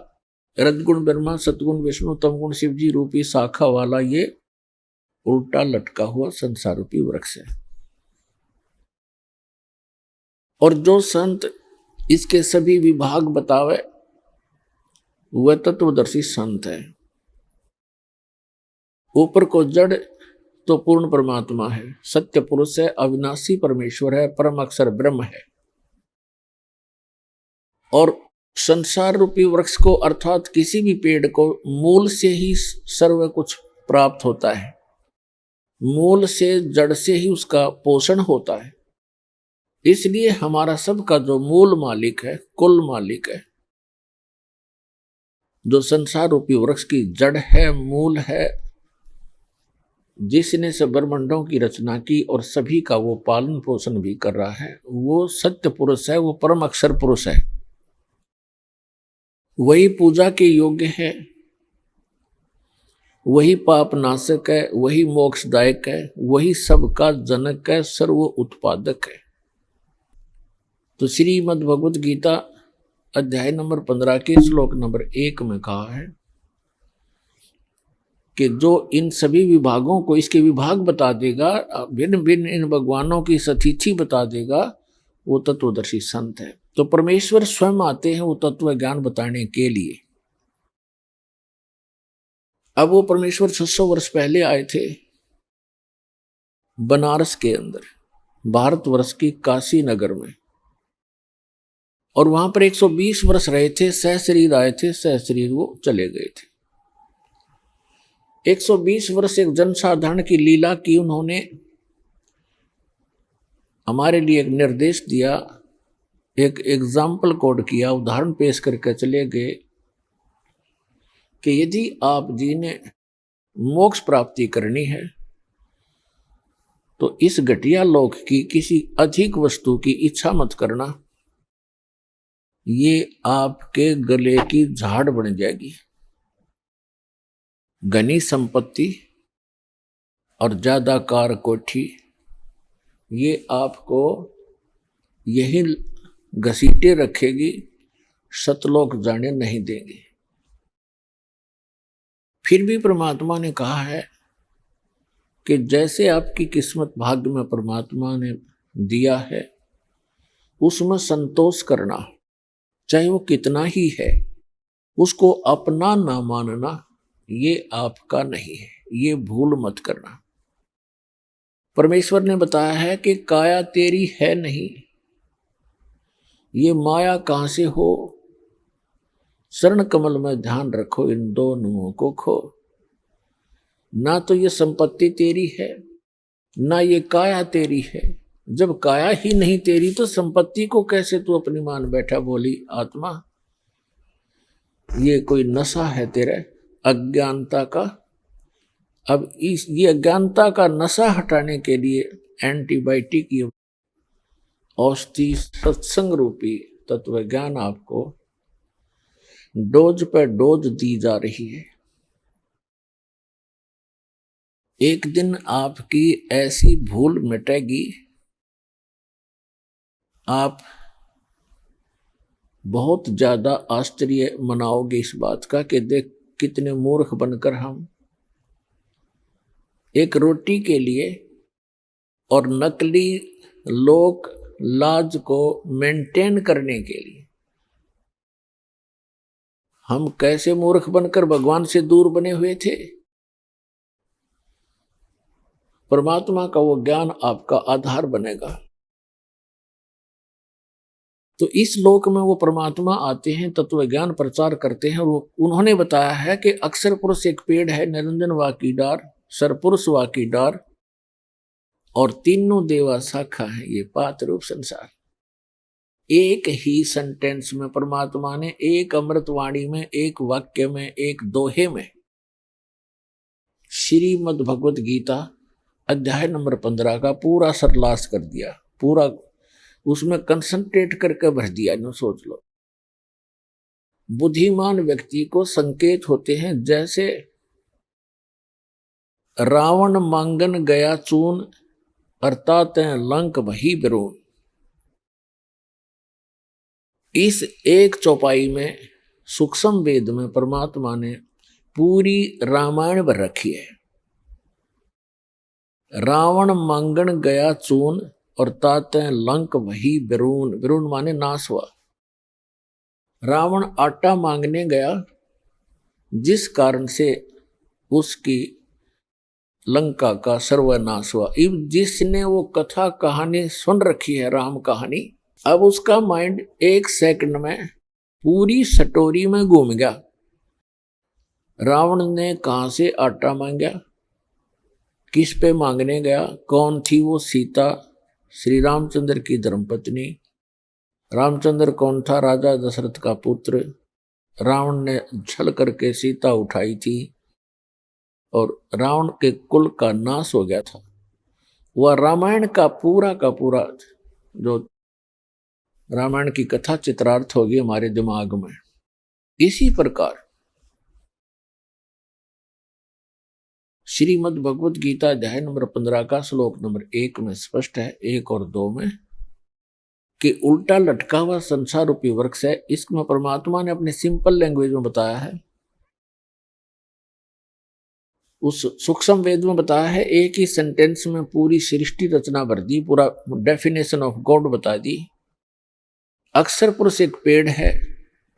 रजगुण ब्रह्मा, सतगुण विष्णु, तमगुण शिव जी रूपी शाखा वाला ये उल्टा लटका हुआ संसार रूपी वृक्ष है। और जो संत इसके सभी विभाग बतावे वह तत्वदर्शी संत है। ऊपर को जड़ तो पूर्ण परमात्मा है, सत्य पुरुष है, अविनाशी परमेश्वर है, परम अक्षर ब्रह्म है। और संसार रूपी वृक्ष को अर्थात किसी भी पेड़ को मूल से ही सर्व कुछ प्राप्त होता है, मूल से जड़ से ही उसका पोषण होता है। इसलिए हमारा सबका जो मूल मालिक है, कुल मालिक है, जो संसार रूपी वृक्ष की जड़ है, मूल है, जिसने सब ब्रह्मांडों की रचना की और सभी का वो पालन पोषण भी कर रहा है, वो सत्य पुरुष है, वो परम अक्षर पुरुष है। वही पूजा के योग्य है, वही पाप नाशक है, वही मोक्षदायक है, वही सबका जनक है, सर्व उत्पादक है। तो श्रीमद् भगवत गीता अध्याय नंबर 15 के श्लोक नंबर 1 में कहा है कि जो इन सभी विभागों को, इसके विभाग बता देगा, भिन्न भिन्न इन भगवानों की सतिथि बता देगा, वो तत्वदर्शी संत है। तो परमेश्वर स्वयं आते हैं वो तत्व ज्ञान बताने के लिए। अब वो परमेश्वर 600 वर्ष पहले आए थे बनारस के अंदर, भारतवर्ष की काशी नगर में, और वहां पर 120 वर्ष रहे थे। सहशरीर आए थे, सहशरीर वो चले गए थे। 120 वर्ष एक जनसाधारण की लीला की उन्होंने, हमारे लिए एक निर्देश दिया, एक एग्जाम्पल कोड किया, उदाहरण पेश करके चले गए कि यदि आप जी ने मोक्ष प्राप्ति करनी है तो इस घटिया लोक की किसी अधिक वस्तु की इच्छा मत करना, ये आपके गले की झाड़ बन जाएगी। घनी संपत्ति और ज्यादा कार कोठी, ये आपको यही घसीटे रखेगी, सतलोक जाने नहीं देंगे। फिर भी परमात्मा ने कहा है कि जैसे आपकी किस्मत भाग्य में परमात्मा ने दिया है उसमें संतोष करना, चाहे वो कितना ही है, उसको अपना ना मानना, ये आपका नहीं है, ये भूल मत करना। परमेश्वर ने बताया है कि काया तेरी है नहीं, ये माया कहां से हो, शरण कमल में ध्यान रखो, इन दोनों को खो। ना तो ये संपत्ति तेरी है, ना ये काया तेरी है। जब काया ही नहीं तेरी तो संपत्ति को कैसे तू अपनी मान बैठा? बोली आत्मा, ये कोई नशा है तेरे अज्ञानता का। अब ये अज्ञानता का नशा हटाने के लिए एंटीबायोटिक की औषधि सत्संग रूपी तत्व ज्ञान आपको डोज पर डोज दी जा रही है। एक दिन आपकी ऐसी भूल मिटेगी, आप बहुत ज्यादा आश्चर्य मनाओगे इस बात का कि देख कितने मूर्ख बनकर हम एक रोटी के लिए और नकली लोक लाज को मेंटेन करने के लिए हम कैसे मूर्ख बनकर भगवान से दूर बने हुए थे। परमात्मा का वो ज्ञान आपका आधार बनेगा। तो इस लोक में वो परमात्मा आते हैं, तत्व ज्ञान प्रचार करते हैं। वो उन्होंने बताया है कि अक्षर पुरुष एक पेड़ है, निरंजन वाकी डार, सरपुरुष वाकी डार, और तीनों देवा शाखा है, ये पात रूप संसार। एक ही सेंटेंस में परमात्मा ने, एक अमृतवाणी में, एक वाक्य में, एक दोहे में श्रीमद् भगवत गीता अध्याय नंबर 15 का पूरा सरलास कर दिया, पूरा उसमें कंसंट्रेट करके भर दिया। न सोच लो, बुद्धिमान व्यक्ति को संकेत होते हैं, जैसे रावण मांगन गया चून, अर्थात लंक वही बिरून। इस एक चौपाई में सूक्ष्म वेद में परमात्मा ने पूरी रामायण भर रखी है। रावण मांगन गया चून और ताते लंक वही बिरून, बिरून माने नाश हुआ। रावण आटा मांगने गया, जिस कारण से उसकी लंका का सर्वनाश हुआ। जिसने वो कथा कहानी सुन रखी है, राम कहानी, अब उसका माइंड एक सेकंड में पूरी सटोरी में घूम गया। रावण ने कहां से आटा मांगा, किस पे मांगने गया, कौन थी वो सीता, श्री रामचंद्र की धर्मपत्नी। रामचंद्र कौन था, राजा दशरथ का पुत्र। रावण ने छल करके सीता उठाई थी और रावण के कुल का नाश हो गया था। वह रामायण का पूरा जो रामायण की कथा चित्रार्थ होगी हमारे दिमाग में। इसी प्रकार श्रीमद् भगवत गीता अध्याय नंबर 15 का श्लोक नंबर 1 में स्पष्ट है, 1 और 2 में, कि उल्टा लटका हुआ संसार रूपी वृक्ष है। इसमें परमात्मा ने अपने सिंपल लैंग्वेज में बताया है, उस सूक्ष्म वेद में बताया है, एक ही सेंटेंस में पूरी सृष्टि रचना भर दी, पूरा डेफिनेशन ऑफ गॉड बता दी। अक्षर पुरुष एक पेड़ है,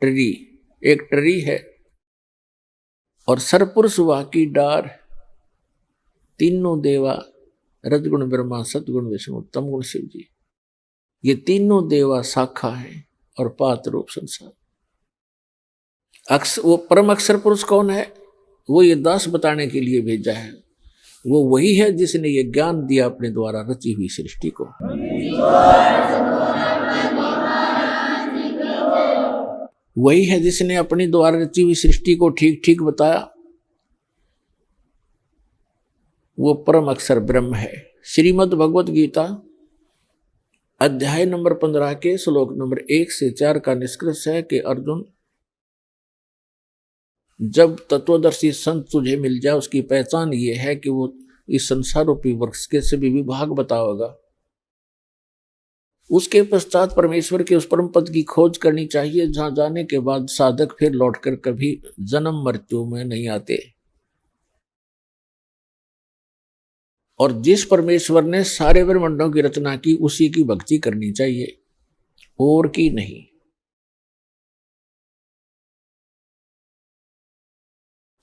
ट्री एक ट्री है, और सरपुरुष वह की डार, तीनों देवा, रजगुण ब्रह्मा, सतगुण विष्णु, उत्तम गुण शिव जी, ये तीनों देवा शाखा है और पात रूप संसार। वो परम अक्षर पुरुष कौन है, वो ये दास बताने के लिए भेजा है। वो वही है जिसने ये ज्ञान दिया अपने द्वारा रची हुई सृष्टि को। वही है जिसने अपने द्वारा रची हुई सृष्टि को ठीक ठीक बताया। वो परम अक्षर ब्रह्म है। श्रीमद् भगवत गीता अध्याय नंबर 15 के श्लोक नंबर 1 से 4 का निष्कर्ष है कि अर्जुन, जब तत्वदर्शी संत तुझे मिल जाए, उसकी पहचान ये है कि वो इस संसार रूपी वृक्ष के सभी विभाग बताओगा। उसके पश्चात परमेश्वर के उस परम पद की खोज करनी चाहिए, जहां जाने के बाद साधक फिर लौटकर कभी जन्म मृत्यु में नहीं आते। और जिस परमेश्वर ने सारे ब्रह्मांडों की रचना की, उसी की भक्ति करनी चाहिए, और की नहीं।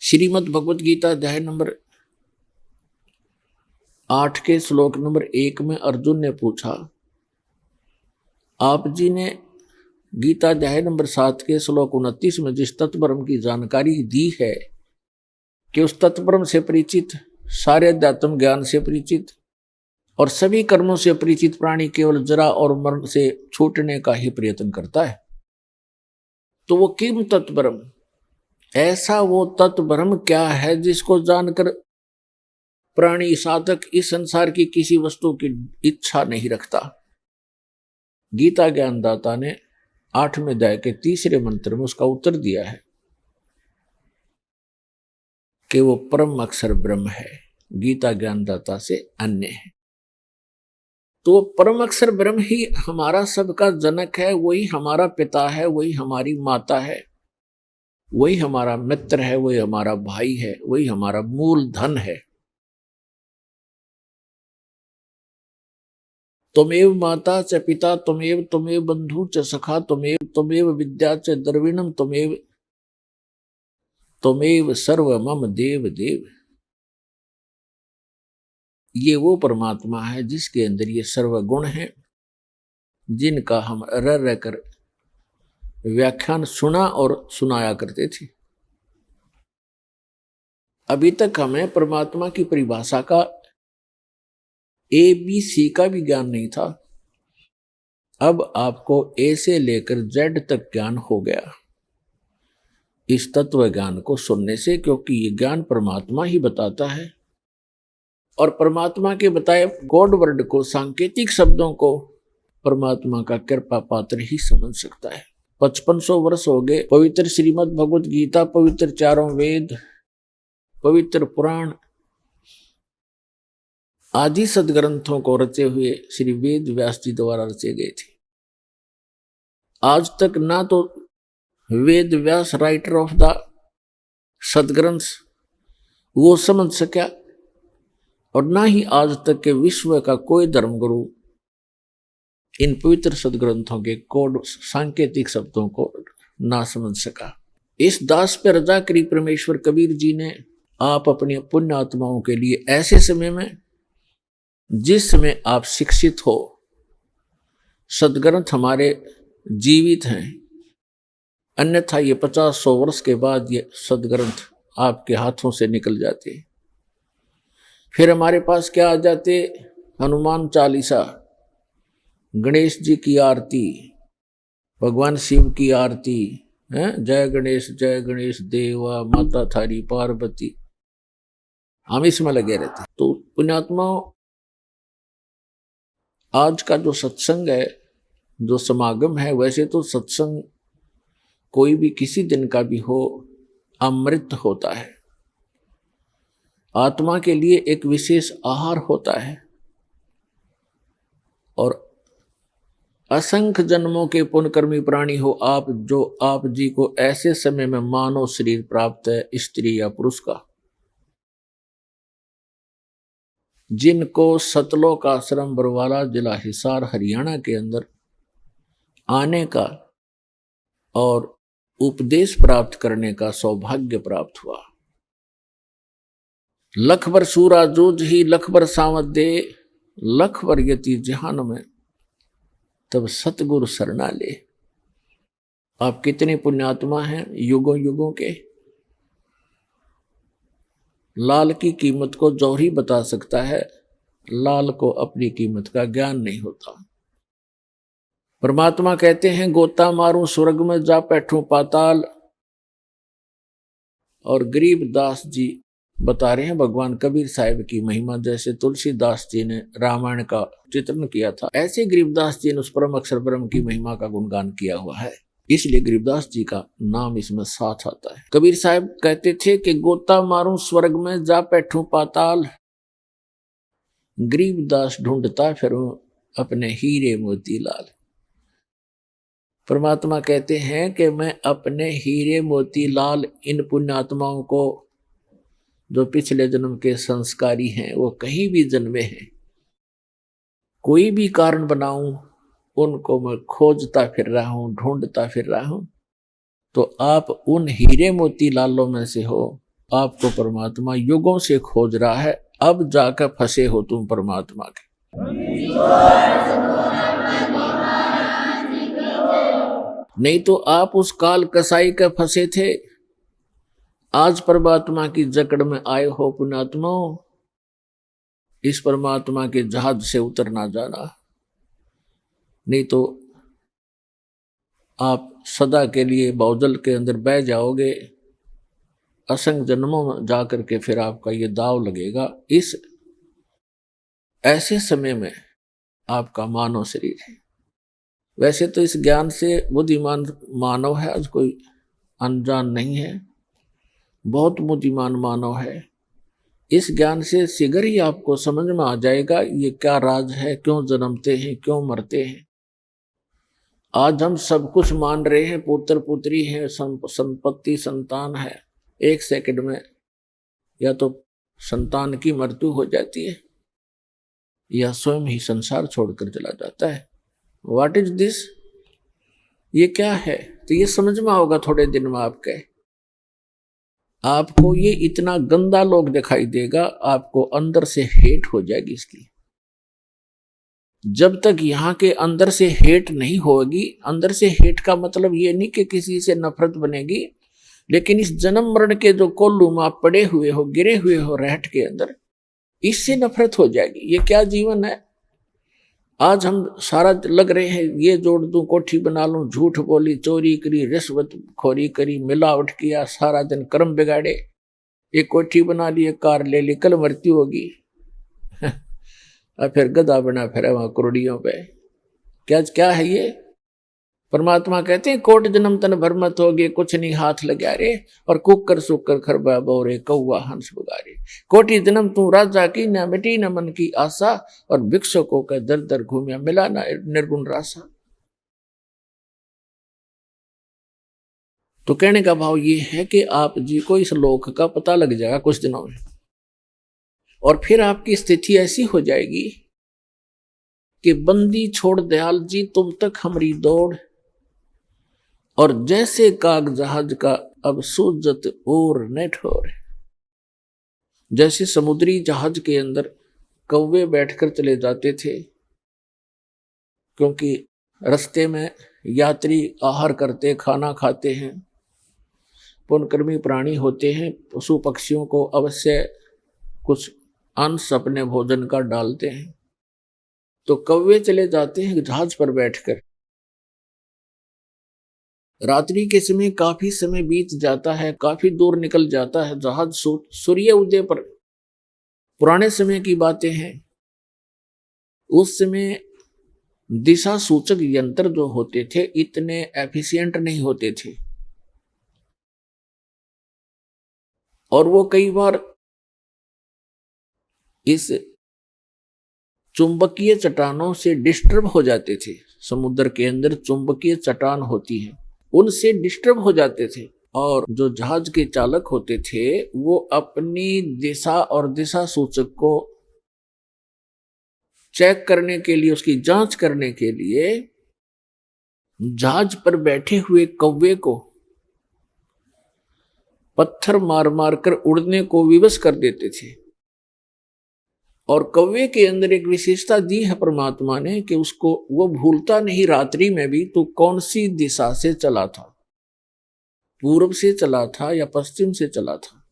श्रीमद् भगवत गीता अध्याय नंबर 8 के श्लोक नंबर 1 में अर्जुन ने पूछा, आप जी ने गीता अध्याय नंबर 7 के श्लोक 29 में जिस तत्परम की जानकारी दी है कि उस तत्परम से परिचित, सारे अध्यात्म ज्ञान से परिचित और सभी कर्मों से परिचित प्राणी केवल जरा और मरण से छूटने का ही प्रयत्न करता है, तो वो किम तत्परम, ऐसा वो तत्परम क्या है जिसको जानकर प्राणी साधक इस संसार की किसी वस्तु की इच्छा नहीं रखता। गीता ज्ञानदाता ने 8वें अध्याय के 3रे मंत्र में उसका उत्तर दिया है कि वो परम अक्षर ब्रह्म है, गीता ज्ञानदाता से अन्य है। तो परम अक्षर ब्रह्म ही हमारा सबका जनक है, वही हमारा पिता है, वही हमारी माता है, वही हमारा मित्र है, वही हमारा भाई है, वही हमारा मूल धन है। त्वमेव माता च पिता त्वमेव बंधु च सखा त्वमेव विद्या च द्रविणम त्वमेव सर्व मम देव देव। ये वो परमात्मा है जिसके अंदर ये सर्व गुण हैं, जिनका हम रह कर व्याख्यान सुना और सुनाया करते थे। अभी तक हमें परमात्मा की परिभाषा का ABC का भी ज्ञान नहीं था। अब आपको A से लेकर Z तक ज्ञान हो गया इस तत्व ज्ञान को सुनने से, क्योंकि ये ज्ञान परमात्मा ही बताता है और परमात्मा के बताए गॉड वर्ड को, सांकेतिक शब्दों को परमात्मा का कृपा पात्र ही समझ सकता है। 5500 वर्ष हो गए पवित्र श्रीमद् भगवत गीता, पवित्र चारों वेद, पवित्र पुराण आदि सदग्रंथों को रचे हुए श्री वेद व्यास जी द्वारा रचे गए थे। आज तक ना तो Ved Vyas writer of the सदग्रंथ वो समझ सका, और ना ही आज तक के विश्व का कोई धर्मगुरु इन पवित्र सदग्रंथों के कोड सांकेतिक शब्दों को ना समझ सका। इस दास पर रजा करी परमेश्वर कबीर जी ने आप अपनी पुण्य आत्माओं के लिए ऐसे समय में, जिस समय आप शिक्षित हो, सदग्रंथ हमारे जीवित हैं, अन्यथा ये 50-100 वर्ष के बाद ये सदग्रंथ आपके हाथों से निकल जाते। फिर हमारे पास क्या आ जाते? हनुमान चालीसा, गणेश जी की आरती, भगवान शिव की आरती है, जय गणेश देवा, माता थारी पार्वती, हम इसमें लगे रहते। तो पुण्यात्मा, आज का जो सत्संग है, जो समागम है, वैसे तो सत्संग कोई भी किसी दिन का भी हो अमृत होता है, आत्मा के लिए एक विशेष आहार होता है। और असंख्य जन्मों के पुण्यकर्मी प्राणी हो आप, जो आप जी को ऐसे समय में मानव शरीर प्राप्त है, स्त्री या पुरुष का, जिनको सतलोक आश्रम बरवाला जिला हिसार हरियाणा के अंदर आने का और उपदेश प्राप्त करने का सौभाग्य प्राप्त हुआ। लख बर सूरा जूझ ही लख बर सावत दे, लख बर यति जहान में तब सतगुरु शरणा ले। आप कितने पुण्यात्मा हैं युगों युगों के। लाल की कीमत को जौहरी बता सकता है, लाल को अपनी कीमत का ज्ञान नहीं होता। परमात्मा कहते हैं गोता मारूं स्वर्ग में जा बैठूं पाताल। और गरीबदास जी बता रहे हैं भगवान कबीर साहिब की महिमा। जैसे तुलसीदास जी ने रामायण का चित्रण किया था, ऐसे गरीबदास जी ने उस परम अक्षर ब्रह्म की महिमा का गुणगान किया हुआ है, इसलिए गरीबदास जी का नाम इसमें साथ आता है। कबीर साहब कहते थे कि गोता मारूं स्वर्ग में जा बैठूं पाताल, गरीबदास ढूंढता फिरूं अपने हीरे मोती लाल। परमात्मा कहते हैं कि मैं अपने हीरे मोती लाल इन पुण्यात्माओं को, जो पिछले जन्म के संस्कारी हैं, वो कहीं भी जन्मे हैं, कोई भी कारण बनाऊं, उनको मैं खोजता फिर रहा हूं, ढूंढता फिर रहा हूं। तो आप उन हीरे मोती लालों में से हो। आपको परमात्मा युगों से खोज रहा है, अब जाकर फंसे हो तुम परमात्मा के। नहीं तो आप उस काल कसाई के फंसे थे, आज परमात्मा की जकड़ में आए हो पुण्यात्माओं। इस परमात्मा के जहाज से उतरना जाना, नहीं तो आप सदा के लिए बाउजल के अंदर बह जाओगे। असंख्य जन्मों में जाकर के फिर आपका ये दाव लगेगा। इस ऐसे समय में आपका मानव शरीर है। वैसे तो इस ज्ञान से बुद्धिमान मानव है, आज कोई अनजान नहीं है, बहुत बुद्धिमान मानव है। इस ज्ञान से शीघ्र ही आपको समझ में आ जाएगा ये क्या राज है, क्यों जन्मते हैं, क्यों मरते हैं। आज हम सब कुछ मान रहे हैं, पुत्र पुत्री है, संपत्ति संतान है, एक सेकंड में या तो संतान की मृत्यु हो जाती है या स्वयं ही संसार छोड़कर चला जाता है। व्हाट इज दिस, ये क्या है? तो ये समझ में होगा थोड़े दिन में आपको ये इतना गंदा लोग दिखाई देगा, आपको अंदर से हेट हो जाएगी इसकी। जब तक यहाँ के अंदर से हेट नहीं होगी, अंदर से हेट का मतलब ये नहीं कि किसी से नफरत बनेगी, लेकिन इस जन्म मरण के जो कोल्लू में आप पड़े हुए हो, गिरे हुए हो रहट के अंदर, इससे नफरत हो जाएगी। ये क्या जीवन है? आज हम सारा लग रहे हैं ये जोड़ दूं, कोठी बना लूं, झूठ बोली, चोरी करी, रिश्वत खोरी करी, मिलावट किया, सारा दिन कर्म बिगाड़े, एक कोठी बना ली, एक कार ले ली, कल मृत्यु होगी और फिर गधा बना फिर वहां करोड़ियों पे। क्या है ये? परमात्मा कहते हैं कोट जन्म तन भर मत होगे, कुछ नहीं हाथ लगा रे, और कुकर सुकर खरबा बोरे, कौआ हंस बुगारे। कोटि जन्म तू राजा की, न मिटी न मन की आशा, और भिक्षुकों का दर दर घूमिया, मिला ना निर्गुण रासा। तो कहने का भाव ये है कि आप जी को इस लोक का पता लग जाएगा कुछ दिनों में, और फिर आपकी स्थिति ऐसी हो जाएगी कि बंदी छोड़ दयाल जी तुम तक हमारी दौड़, और जैसे काग जहाज का अब सूजत और न ठोर। जैसे समुद्री जहाज के अंदर कौवे बैठकर चले जाते थे, क्योंकि रास्ते में यात्री आहार करते, खाना खाते हैं, पुण्यकर्मी प्राणी होते हैं, पशु पक्षियों को अवश्य कुछ अंश अपने भोजन का डालते हैं। तो कौवे चले जाते हैं जहाज पर बैठकर। रात्रि के समय काफी समय बीत जाता है, काफी दूर निकल जाता है जहाज। सूर्य उदय पर, पुराने समय की बातें हैं, उस समय दिशा सूचक यंत्र जो होते थे इतने एफिशिएंट नहीं होते थे, और वो कई बार इस चुंबकीय चट्टानों से डिस्टर्ब हो जाते थे। समुद्र के अंदर चुंबकीय चट्टान होती है, उनसे डिस्टर्ब हो जाते थे, और जो जहाज के चालक होते थे वो अपनी दिशा और दिशा सूचक को चेक करने के लिए, उसकी जांच करने के लिए जहाज पर बैठे हुए कौवे को पत्थर मार मार कर उड़ने को विवश कर देते थे। और कौवे के अंदर एक विशेषता दी है परमात्मा ने कि उसको वो भूलता नहीं रात्रि में भी तो कौन सी दिशा से चला था, पूर्व से चला था या पश्चिम से चला था,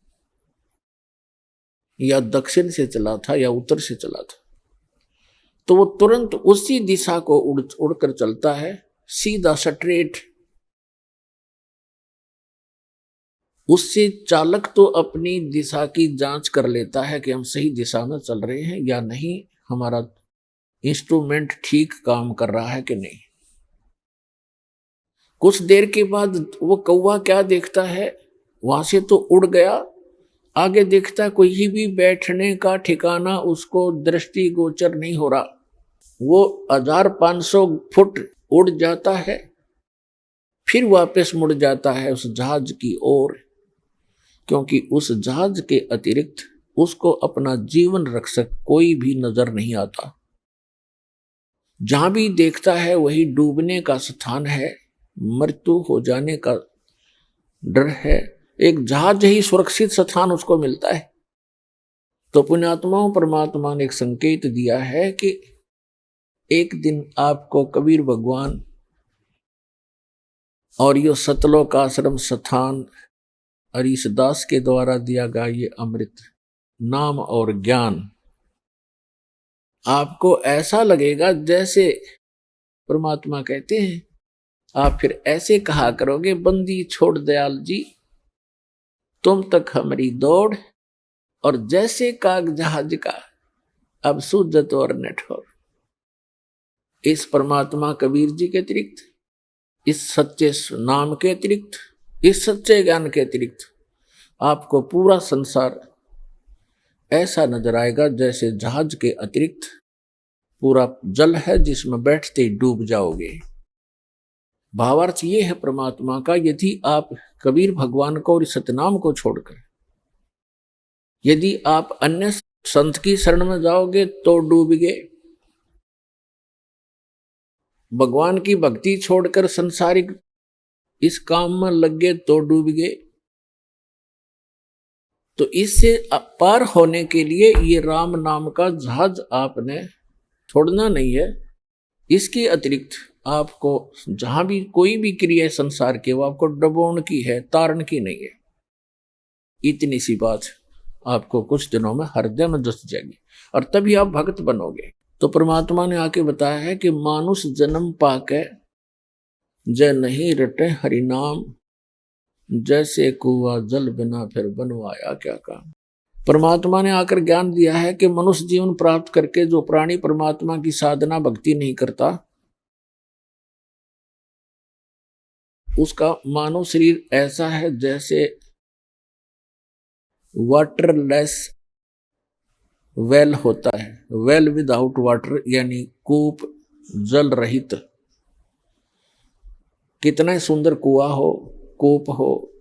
या दक्षिण से चला था या उत्तर से चला था। तो वो तुरंत उसी दिशा को उड़कर चलता है, सीधा स्ट्रेट। उससे चालक तो अपनी दिशा की जांच कर लेता है कि हम सही दिशा में चल रहे हैं या नहीं, हमारा इंस्ट्रूमेंट ठीक काम कर रहा है कि नहीं। कुछ देर के बाद वो कौवा क्या देखता है, वहां से तो उड़ गया, आगे देखता है कोई भी बैठने का ठिकाना उसको दृष्टिगोचर नहीं हो रहा। वो 1500 फुट उड़ जाता है, फिर वापस मुड़ जाता है उस जहाज की ओर, क्योंकि उस जहाज के अतिरिक्त उसको अपना जीवन रक्षक कोई भी नजर नहीं आता। जहां भी देखता है वही डूबने का स्थान है, मृत्यु हो जाने का डर है। एक जहाज ही सुरक्षित स्थान उसको मिलता है। तो पुण्यात्माओं, परमात्मा ने एक संकेत दिया है कि एक दिन आपको कबीर भगवान और यो सतलोक आश्रम स्थान हरीश दास के द्वारा दिया गया ये अमृत नाम और ज्ञान आपको ऐसा लगेगा जैसे परमात्मा कहते हैं, आप फिर ऐसे कहा करोगे, बंदी छोड़ दयाल जी तुम तक हमारी दौड़, और जैसे काग जहाज का अब सूझत और नठौर। इस परमात्मा कबीर जी के अतिरिक्त, इस सच्चे नाम के अतिरिक्त, इस सच्चे ज्ञान के अतिरिक्त आपको पूरा संसार ऐसा नजर आएगा जैसे जहाज के अतिरिक्त पूरा जल है जिसमें बैठते ही डूब जाओगे। भावार्थ ये है परमात्मा का, यदि आप कबीर भगवान को और सतनाम को छोड़कर यदि आप अन्य संत की शरण में जाओगे तो डूब गए, भगवान की भक्ति छोड़कर संसारिक इस काम में लग गए तो डूब गए। तो इससे पार होने के लिए ये राम नाम का जहाज आपने छोड़ना नहीं है। इसके अतिरिक्त आपको जहां भी कोई भी क्रिया संसार के वो आपको डबोण की है, तारण की नहीं है। इतनी सी बात आपको कुछ दिनों में हृदय में धस जाएगी और तभी आप भक्त बनोगे। तो परमात्मा ने आके बताया है कि मानुष जन्म पाके जय नहीं रटे हरि नाम, जैसे कुआ जल बिना फिर बनवाया क्या काम। परमात्मा ने आकर ज्ञान दिया है कि मनुष्य जीवन प्राप्त करके जो प्राणी परमात्मा की साधना भक्ति नहीं करता उसका मानव शरीर ऐसा है जैसे वाटरलेस वेल होता है, वेल विदाउट वाटर, यानी कूप जल रहित। कितना सुंदर कुआ हो, कूप हो,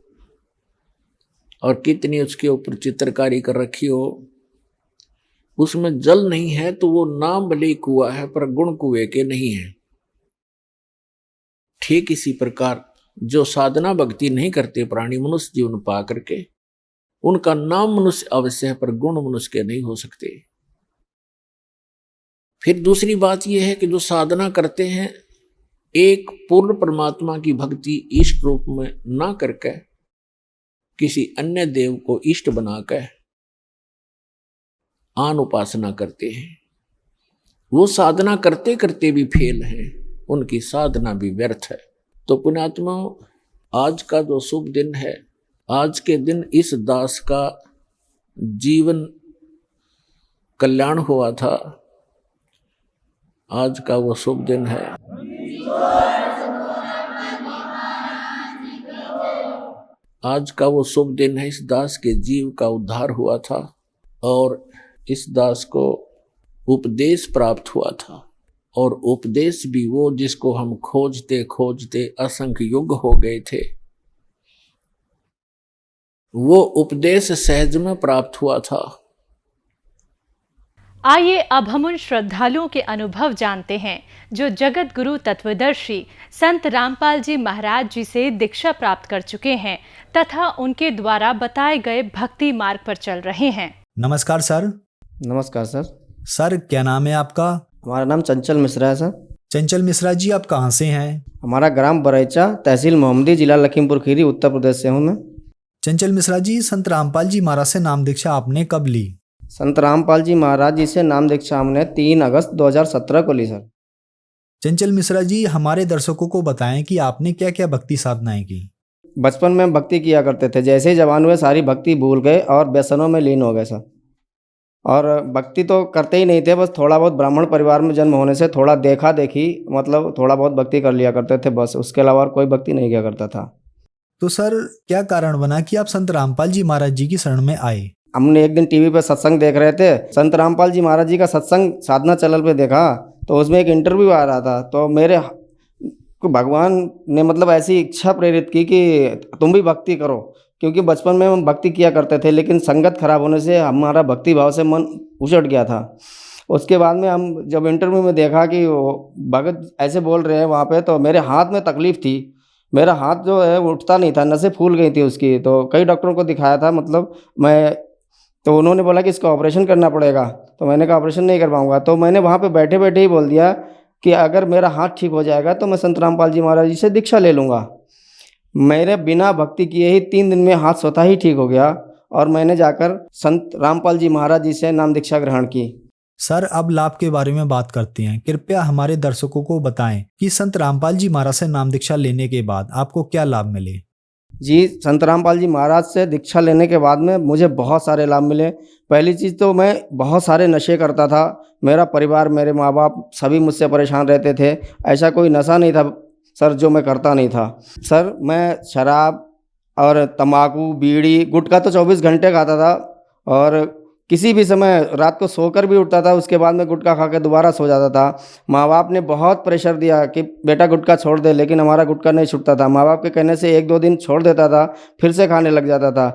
और कितनी उसके ऊपर चित्रकारी कर रखी हो, उसमें जल नहीं है तो वो नाम भले कुआ है पर गुण कुएं के नहीं है। ठीक इसी प्रकार जो साधना भक्ति नहीं करते प्राणी मनुष्य जीवन पा करके, उनका नाम मनुष्य अवश्य है पर गुण मनुष्य के नहीं हो सकते। फिर दूसरी बात यह है कि जो साधना करते हैं एक पूर्ण परमात्मा की भक्ति इष्ट रूप में ना करके किसी अन्य देव को इष्ट बनाकर आन उपासना करते हैं, वो साधना करते करते भी फेल हैं, उनकी साधना भी व्यर्थ है। तो पुण्यात्मा, आज का जो शुभ दिन है, आज के दिन इस दास का जीवन कल्याण हुआ था, आज का वो शुभ दिन है। आज का वो शुभ दिन है, इस दास के जीव का उद्धार हुआ था और इस दास को उपदेश प्राप्त हुआ था। और उपदेश भी वो जिसको हम खोजते खोजते असंख्य युग हो गए थे, वो उपदेश सहज में प्राप्त हुआ था। आइए अब हम उन श्रद्धालुओं के अनुभव जानते हैं जो जगत गुरु तत्वदर्शी संत रामपाल जी महाराज जी से दीक्षा प्राप्त कर चुके हैं तथा उनके द्वारा बताए गए भक्ति मार्ग पर चल रहे हैं। नमस्कार सर। नमस्कार सर। सर क्या नाम है आपका? हमारा नाम चंचल मिश्रा है सर। चंचल मिश्रा जी, आप कहाँ से हैं? हमारा ग्राम बरैचा, तहसील मोहम्मदी, जिला लखीमपुर खीरी, उत्तर प्रदेश से हूँ मैं। चंचल मिश्रा जी, संत रामपाल जी महाराज से नाम दीक्षा आपने कब ली? संत रामपाल जी महाराज जी से नाम दीक्षा हमने 3 अगस्त 2017 को ली सर। चंचल मिश्रा जी, हमारे दर्शकों को बताएं कि आपने क्या क्या भक्ति साधनाएं की। बचपन में भक्ति किया करते थे, जैसे ही जवान हुए सारी भक्ति भूल गए और व्यसनों में लीन हो गए सर। और भक्ति तो करते ही नहीं थे, बस थोड़ा बहुत ब्राह्मण परिवार में जन्म होने से थोड़ा देखा देखी, मतलब थोड़ा बहुत भक्ति कर लिया करते थे बस, उसके अलावा और कोई भक्ति नहीं किया करता था। तो सर क्या कारण बना कि आप संत रामपाल जी महाराज जी की शरण में आए? हमने एक दिन टीवी पे सत्संग देख रहे थे, संत रामपाल जी महाराज जी का सत्संग साधना चैनल पे देखा, तो उसमें एक इंटरव्यू आ रहा था। तो मेरे को भगवान ने मतलब ऐसी इच्छा प्रेरित की कि तुम भी भक्ति करो, क्योंकि बचपन में हम भक्ति किया करते थे, लेकिन संगत खराब होने से हमारा भक्ति भाव से मन उचट गया था। उसके बाद में हम जब इंटरव्यू में देखा कि वो भगत ऐसे बोल रहे हैं वहाँ पे, तो मेरे हाथ में तकलीफ़ थी, मेरा हाथ जो है वो उठता नहीं था, नसें फूल गई थी उसकी। तो कई डॉक्टरों को दिखाया था, मतलब तो उन्होंने बोला कि इसका ऑपरेशन करना पड़ेगा। तो मैंने कहा ऑपरेशन नहीं कर पाऊँगा। तो मैंने वहाँ पे बैठे बैठे ही बोल दिया कि अगर मेरा हाथ ठीक हो जाएगा तो मैं संत रामपाल जी महाराज जी से दीक्षा ले लूँगा। मेरे बिना भक्ति किए ही 3 दिन में हाथ स्वतः ही ठीक हो गया और मैंने जाकर संत रामपाल जी महाराज जी से नाम दीक्षा ग्रहण की। सर अब लाभ के बारे में बात करते हैं। कृपया हमारे दर्शकों को बताएं कि संत रामपाल जी महाराज से नाम दीक्षा लेने के बाद आपको क्या लाभ मिले। जी, संत रामपाल जी महाराज से दीक्षा लेने के बाद में मुझे बहुत सारे लाभ मिले। पहली चीज़ तो मैं बहुत सारे नशे करता था, मेरा परिवार, मेरे माँ बाप सभी मुझसे परेशान रहते थे। ऐसा कोई नशा नहीं था सर जो मैं करता नहीं था। सर मैं शराब और तंबाकू, बीड़ी, गुटखा तो 24 घंटे खाता था और किसी भी समय रात को सोकर भी उठता था, उसके बाद में गुटखा खा के दोबारा सो जाता था। माँ बाप ने बहुत प्रेशर दिया कि बेटा गुटखा छोड़ दे, लेकिन हमारा गुटखा नहीं छूटता था। माँ बाप के कहने से 1-2 दिन छोड़ देता था, फिर से खाने लग जाता था।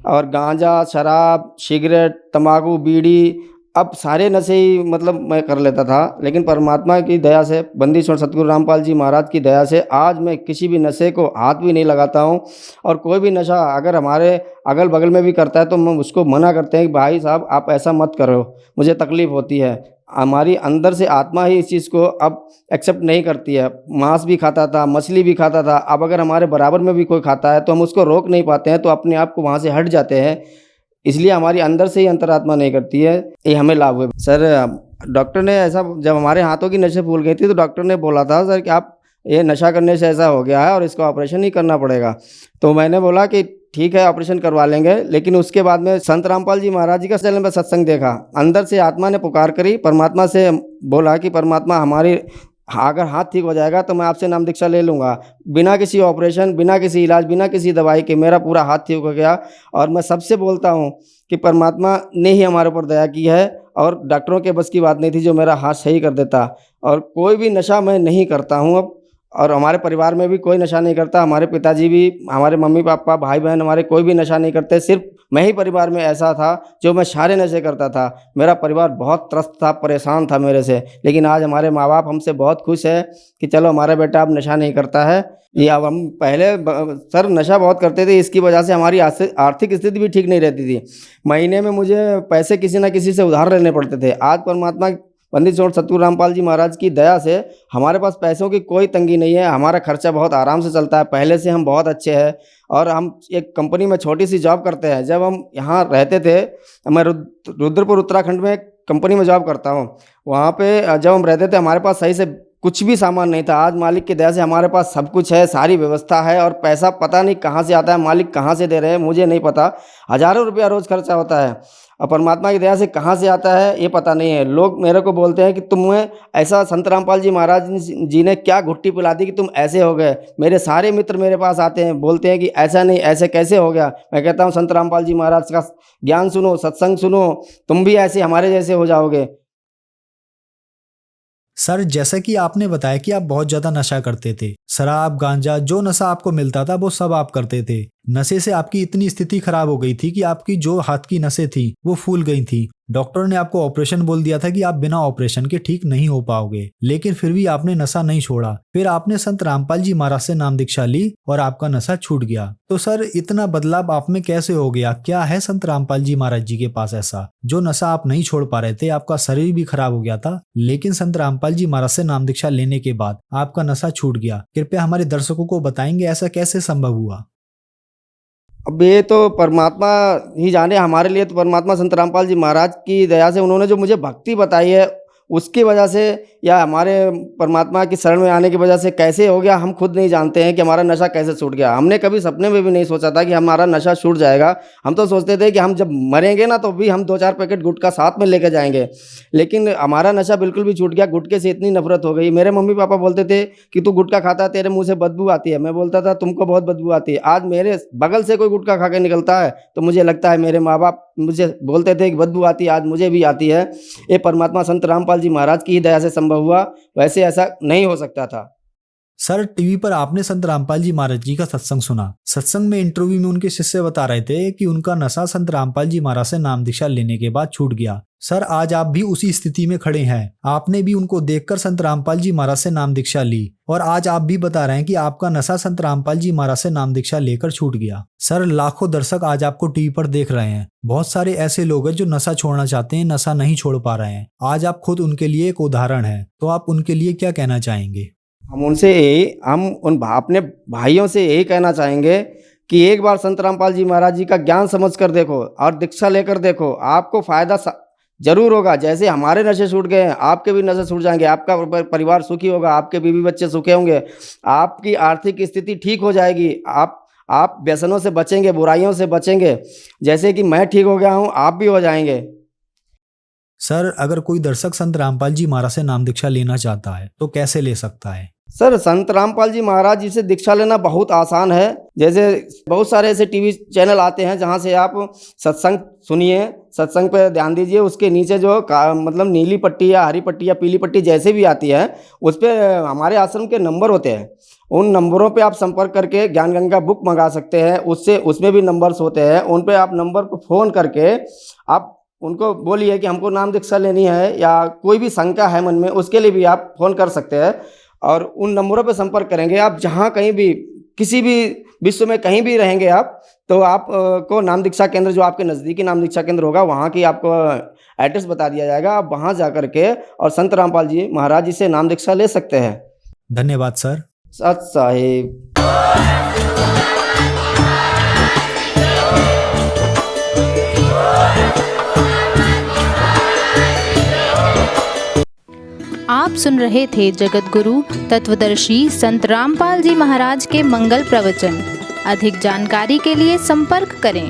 और गांजा, शराब, सिगरेट, तंबाकू, बीड़ी, अब सारे नशे ही मतलब मैं कर लेता था। लेकिन परमात्मा की दया से, बंदी छोड़ सतगुरु रामपाल जी महाराज की दया से आज मैं किसी भी नशे को हाथ भी नहीं लगाता हूँ। और कोई भी नशा अगर हमारे अगल बगल में भी करता है तो हम उसको मना करते हैं कि भाई साहब आप ऐसा मत करो, मुझे तकलीफ़ होती है। हमारी अंदर से आत्मा ही इस चीज़ को अब एक्सेप्ट नहीं करती है। मांस भी खाता था, मछली भी खाता था, अब अगर हमारे बराबर में भी कोई खाता है तो हम उसको रोक नहीं पाते हैं, तो अपने आप को वहाँ से हट जाते हैं। इसलिए हमारी अंदर से ही अंतरात्मा नहीं करती है। ये हमें लाभ हुए सर। डॉक्टर ने ऐसा, जब हमारे हाथों की नसें फूल गई थी तो डॉक्टर ने बोला था सर कि आप ये नशा करने से ऐसा हो गया है और इसका ऑपरेशन ही करना पड़ेगा। तो मैंने बोला कि ठीक है ऑपरेशन करवा लेंगे। लेकिन उसके बाद में संत रामपाल जी महाराज जी का चैनल पर सत्संग देखा, अंदर से आत्मा ने पुकार करी, परमात्मा से बोला कि परमात्मा हमारी अगर हाथ ठीक हो जाएगा तो मैं आपसे नाम दीक्षा ले लूँगा। बिना किसी ऑपरेशन, बिना किसी इलाज, बिना किसी दवाई के मेरा पूरा हाथ ठीक हो गया। और मैं सबसे बोलता हूँ कि परमात्मा ने ही हमारे ऊपर दया की है और डॉक्टरों के बस की बात नहीं थी जो मेरा हाथ सही कर देता। और कोई भी नशा मैं नहीं करता हूँ अब, और हमारे परिवार में भी कोई नशा नहीं करता। हमारे पिताजी भी, हमारे मम्मी पापा, भाई बहन हमारे कोई भी नशा नहीं करते। सिर्फ मैं ही परिवार में ऐसा था जो मैं सारे नशे करता था। मेरा परिवार बहुत त्रस्त था, परेशान था मेरे से। लेकिन आज हमारे माँ बाप हमसे बहुत खुश है कि चलो हमारा बेटा अब नशा नहीं करता है। ये अब हम पहले सर नशा बहुत करते थे, इसकी वजह से हमारी आर्थिक स्थिति भी ठीक नहीं रहती थी। महीने में मुझे पैसे किसी ना किसी से उधार लेने पड़ते थे। आज परमात्मा पंडित चौड़ सतगुरु रामपाल जी महाराज की दया से हमारे पास पैसों की कोई तंगी नहीं है। हमारा खर्चा बहुत आराम से चलता है। पहले से हम बहुत अच्छे हैं और हम एक कंपनी में छोटी सी जॉब करते हैं। जब हम यहाँ रहते थे, मैं रुद्रपुर उत्तराखंड में एक कंपनी में जॉब करता हूँ। वहाँ पे जब हम रहते थे हमारे पास सही से कुछ भी सामान नहीं था। आज मालिक की दया से हमारे पास सब कुछ है, सारी व्यवस्था है और पैसा पता नहीं कहाँ से आता है, मालिक कहाँ से दे रहे हैं मुझे नहीं पता। हज़ारों रुपया रोज़ खर्चा होता है और परमात्मा की दया से कहाँ से आता है ये पता नहीं है। लोग मेरे को बोलते हैं कि तुम्हें ऐसा संत रामपाल जी महाराज जी ने क्या घुट्टी पिला दी कि तुम ऐसे हो गए। मेरे सारे मित्र मेरे पास आते हैं, बोलते हैं कि ऐसा नहीं, ऐसे कैसे हो गया। मैं कहता हूँ संत रामपाल जी महाराज का ज्ञान सुनो, सत्संग सुनो, तुम भी ऐसे हमारे जैसे हो जाओगे। सर, जैसा कि आपने बताया कि आप बहुत ज्यादा नशा करते थे, शराब गांजा जो नशा आपको मिलता था वो सब आप करते थे। नशे से आपकी इतनी स्थिति खराब हो गई थी कि आपकी जो हाथ की नसें थी वो फूल गई थी। डॉक्टर ने आपको ऑपरेशन बोल दिया था कि आप बिना ऑपरेशन के ठीक नहीं हो पाओगे, लेकिन फिर भी आपने नशा नहीं छोड़ा। फिर आपने संत रामपाल जी महाराज से नाम दीक्षा ली और आपका नशा छूट गया। तो सर, इतना बदलाव आप में कैसे हो गया? क्या है संत रामपाल जी महाराज जी के पास ऐसा जो नशा आप नहीं छोड़ पा रहे थे? आपका शरीर भी खराब हो गया था, लेकिन संत रामपाल जी महाराज से नाम दीक्षा लेने के बाद आपका नशा छूट गया। कृपया हमारे दर्शकों को बताएंगे ऐसा कैसे संभव हुआ? अब ये तो परमात्मा ही जाने। हमारे लिए तो परमात्मा संत रामपाल जी महाराज की दया से उन्होंने जो मुझे भक्ति बताई है उसकी वजह से या हमारे परमात्मा की शरण में आने की वजह से कैसे हो गया हम खुद नहीं जानते हैं कि हमारा नशा कैसे छूट गया। हमने कभी सपने में भी नहीं सोचा था कि हमारा नशा छूट जाएगा। हम तो सोचते थे कि हम जब मरेंगे ना तो भी हम 2-4 पैकेट गुटखा साथ में लेके जाएंगे, लेकिन हमारा नशा बिल्कुल भी छूट गया। गुटखे से इतनी नफरत हो गई। मेरे मम्मी पापा बोलते थे कि तू गुटखा खाता है, तेरे मुँह से बदबू आती है। मैं बोलता था तुमको बहुत बदबू आती है। आज मेरे बगल से कोई गुटखा खा के निकलता है तो मुझे लगता है मेरे माँ बाप मुझे बोलते थे कि बदबू आती है, आज मुझे भी आती है। ये परमात्मा संत रामपाल जी महाराज की ही दया से संभव हुआ, वैसे ऐसा नहीं हो सकता था। सर, टीवी पर आपने संत रामपाल जी महाराज जी का सत्संग सुना। सत्संग में इंटरव्यू में उनके शिष्य बता रहे थे कि उनका नशा संत रामपाल जी महाराज से नाम दीक्षा लेने के बाद छूट गया। सर, आज आप भी उसी स्थिति में खड़े हैं। आपने भी उनको देखकर संत रामपाल जी महाराज से नाम दीक्षा ली और आज आप भी बता रहे हैं कि आपका नशा संत रामपाल जी महाराज से नाम दीक्षा लेकर छूट गया। सर, लाखों दर्शक आज आपको टीवी पर देख रहे हैं। बहुत सारे ऐसे लोग हैं जो नशा छोड़ना चाहते हैं, नशा नहीं छोड़ पा रहे हैं। आज आप खुद उनके लिए एक उदाहरण है, तो आप उनके लिए क्या कहना चाहेंगे? हम उन अपने भाइयों से यही कहना चाहेंगे कि एक बार संत रामपाल जी महाराज जी का ज्ञान समझ कर देखो और दीक्षा लेकर देखो, आपको फायदा जरूर होगा। जैसे हमारे नशे छूट गए हैं आपके भी नशे छूट जाएंगे, आपका परिवार सुखी होगा, आपके बीवी बच्चे सुखी होंगे, आपकी आर्थिक स्थिति ठीक हो जाएगी, आप व्यसनों से बचेंगे, बुराइयों से बचेंगे। जैसे कि मैं ठीक हो गया हूँ आप भी हो जाएंगे। सर, अगर कोई दर्शक संत रामपाल जी महाराज से नाम दीक्षा लेना चाहता है तो कैसे ले सकता है? सर, संत रामपाल जी महाराज जी से दीक्षा लेना बहुत आसान है। जैसे बहुत सारे ऐसे टीवी चैनल आते हैं जहां से आप सत्संग सुनिए, सत्संग पे ध्यान दीजिए। उसके नीचे जो मतलब नीली पट्टी या हरी पट्टी या पीली पट्टी जैसे भी आती है उस पर हमारे आश्रम के नंबर होते हैं। उन नंबरों पे आप संपर्क करके ज्ञान गंगा बुक मंगा सकते हैं। उसमें भी नंबर्स होते हैं, उन पे आप नंबर पर फ़ोन करके आप उनको बोलिए कि हमको नाम दीक्षा लेनी है या कोई भी शंका है मन में, उसके लिए भी आप फ़ोन कर सकते हैं। और उन नंबरों पर संपर्क करेंगे आप जहाँ कहीं भी किसी भी विश्व में कहीं भी रहेंगे आप, तो आप को नाम दीक्षा केंद्र जो आपके नज़दीकी नाम दीक्षा केंद्र होगा वहाँ की आपको एड्रेस बता दिया जाएगा। आप वहाँ जा कर के और संत रामपाल जी महाराज जी से नाम दीक्षा ले सकते हैं। धन्यवाद सर। सत साहिब। आप सुन रहे थे जगत गुरु तत्वदर्शी संत रामपाल जी महाराज के मंगल प्रवचन। अधिक जानकारी के लिए संपर्क करें